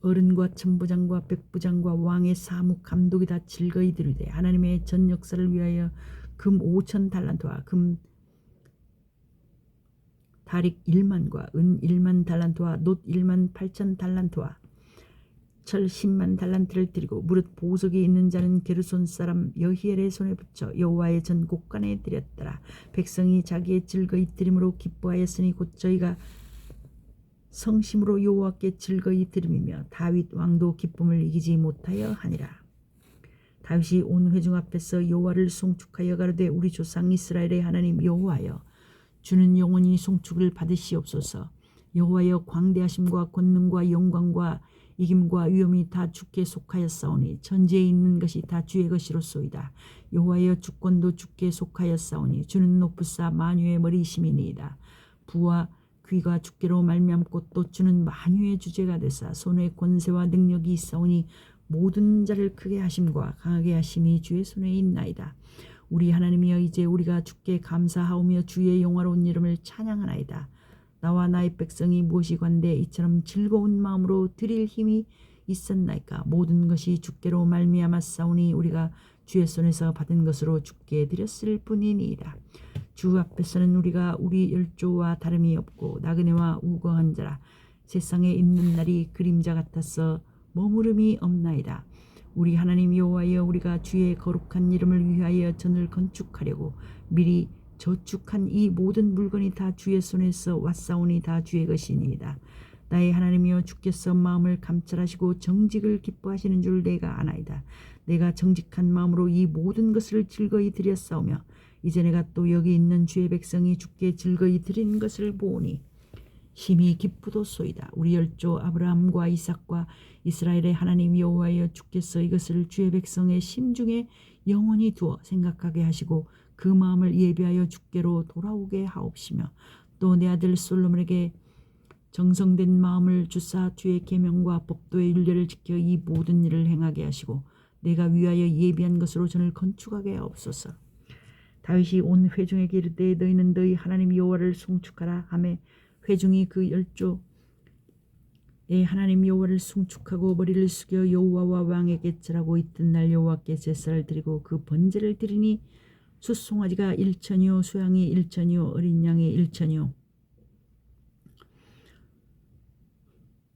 어른과 천부장과 백부장과 왕의 사무 감독이 다 즐거이 드리되 하나님의 전 역사를 위하여 금 5,000달란트와 금 다릭 1만과 은 1만 달란트와 놋 1만 8,000달란트와 철 10만 달란트를 드리고 무릇 보석이 있는 자는 게르손 사람 여히엘의 손에 붙여 여호와의 전 곳간에 드렸더라. 백성이 자기의 즐거이 드림으로 기뻐하였으니 곧 저희가 성심으로 여호와께 즐거이 드림이며 다윗 왕도 기쁨을 이기지 못하여 하니라. 다윗이 온 회중 앞에서 여호와를 송축하여 가로되 우리 조상 이스라엘의 하나님 여호와여 주는 영원히 송축을 받으시옵소서. 여호와여 광대하심과 권능과 영광과 이김과 위엄이 다 주께 속하였사오니 천지에 있는 것이 다 주의 것이로소이다. 여호와여 주권도 주께 속하였사오니 주는 높으사 만유의 머리이심이니이다. 부와 귀가 주께로 말미암고 또 주는 만유의 주제가 되사 손에 권세와 능력이 있사오니 모든 자를 크게 하심과 강하게 하심이 주의 손에 있나이다. 우리 하나님이여 이제 우리가 주께 감사하오며 주의 영화로운 이름을 찬양하나이다. 나와 나의 백성이 무엇이 관대 이처럼 즐거운 마음으로 드릴 힘이 있었나이까. 모든 것이 주께로 말미암았사오니 우리가 주의 손에서 받은 것으로 주께 드렸을 뿐이니이다. 주 앞에서는 우리가 우리 열조와 다름이 없고 나그네와 우거한 자라. 세상에 있는 날이 그림자 같아서 머무름이 없나이다. 우리 하나님 여호와여 우리가 주의 거룩한 이름을 위하여 전을 건축하려고 미리 저축한 이 모든 물건이 다 주의 손에서 왔사오니 다 주의 것이니이다. 나의 하나님이여 주께서 마음을 감찰하시고 정직을 기뻐하시는 줄 내가 아나이다. 내가 정직한 마음으로 이 모든 것을 즐거이 드렸사오며 이제 내가 또 여기 있는 주의 백성이 주께 즐거이 드린 것을 보오니 심히 기쁘도소이다. 우리 열조 아브라함과 이삭과 이스라엘의 하나님 여호와여 주께서 이것을 주의 백성의 심중에 영원히 두어 생각하게 하시고 그 마음을 예비하여 주께로 돌아오게 하옵시며 또 내 아들 솔로몬에게 정성된 마음을 주사 주의 계명과 법도의 율례를 지켜 이 모든 일을 행하게 하시고 내가 위하여 예비한 것으로 전을 건축하게 하옵소서. 다윗이 온 회중에게 이르되 너희는 너희 하나님 여호와를 송축하라 하매 회중이 그 열조의 하나님 여호와를 송축하고 머리를 숙여 여호와와 왕에게 절하고 이튿날 여호와께 제사를 드리고 그 번제를 드리니 숫송아지가 1천이요 수양이 1천이요 어린 양이 1천이요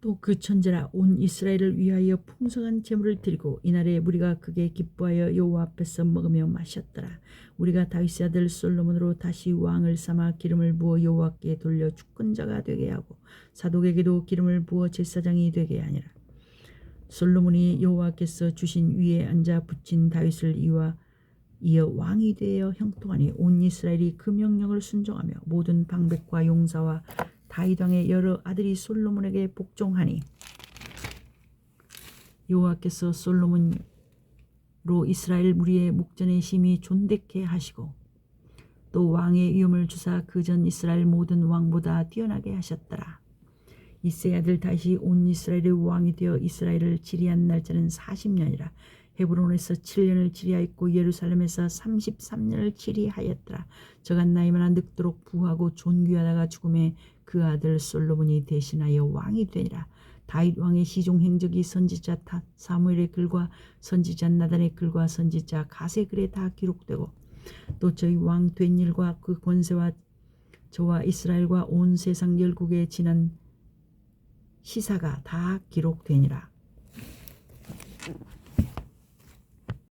또 그 천지라 온 이스라엘을 위하여 풍성한 제물을 드리고 이날에 우리가 크게 기뻐하여 여호와 앞에서 먹으며 마셨더라. 우리가 다윗의 아들 솔로몬으로 다시 왕을 삼아 기름을 부어 여호와께 돌려 주권자가 되게 하고 사독에게도 기름을 부어 제사장이 되게 하니라. 솔로몬이 여호와께서 주신 위에 앉아 붙인 다윗을 이어 왕이 되어 형통하니 온 이스라엘이 그 명령을 순종하며 모든 방백과 용사와 다윗 왕의 여러 아들이 솔로몬에게 복종하니 여호와께서 솔로몬으로 이스라엘 무리의 목전에 심히 존대케 하시고 또 왕의 위엄을 주사 그전 이스라엘 모든 왕보다 뛰어나게 하셨더라. 이새의 아들 다윗이 온 이스라엘의 왕이 되어 이스라엘을 지리한 날짜는 40년이라. 헤브론에서 7년을 지리하였고 예루살렘에서 33년을 지리하였더라. 저간 나이 많아 늙도록 부하고 존귀하다가 죽음에 그 아들 솔로몬이 대신하여 왕이 되니라. 다윗 왕의 시종 행적이 선지자 사무엘의 글과 선지자 나단의 글과 선지자 갓의 글에 다 기록되고 또 저희 왕 된 일과 그 권세와 저와 이스라엘과 온 세상 열국에 지난 시사가 다 기록되니라.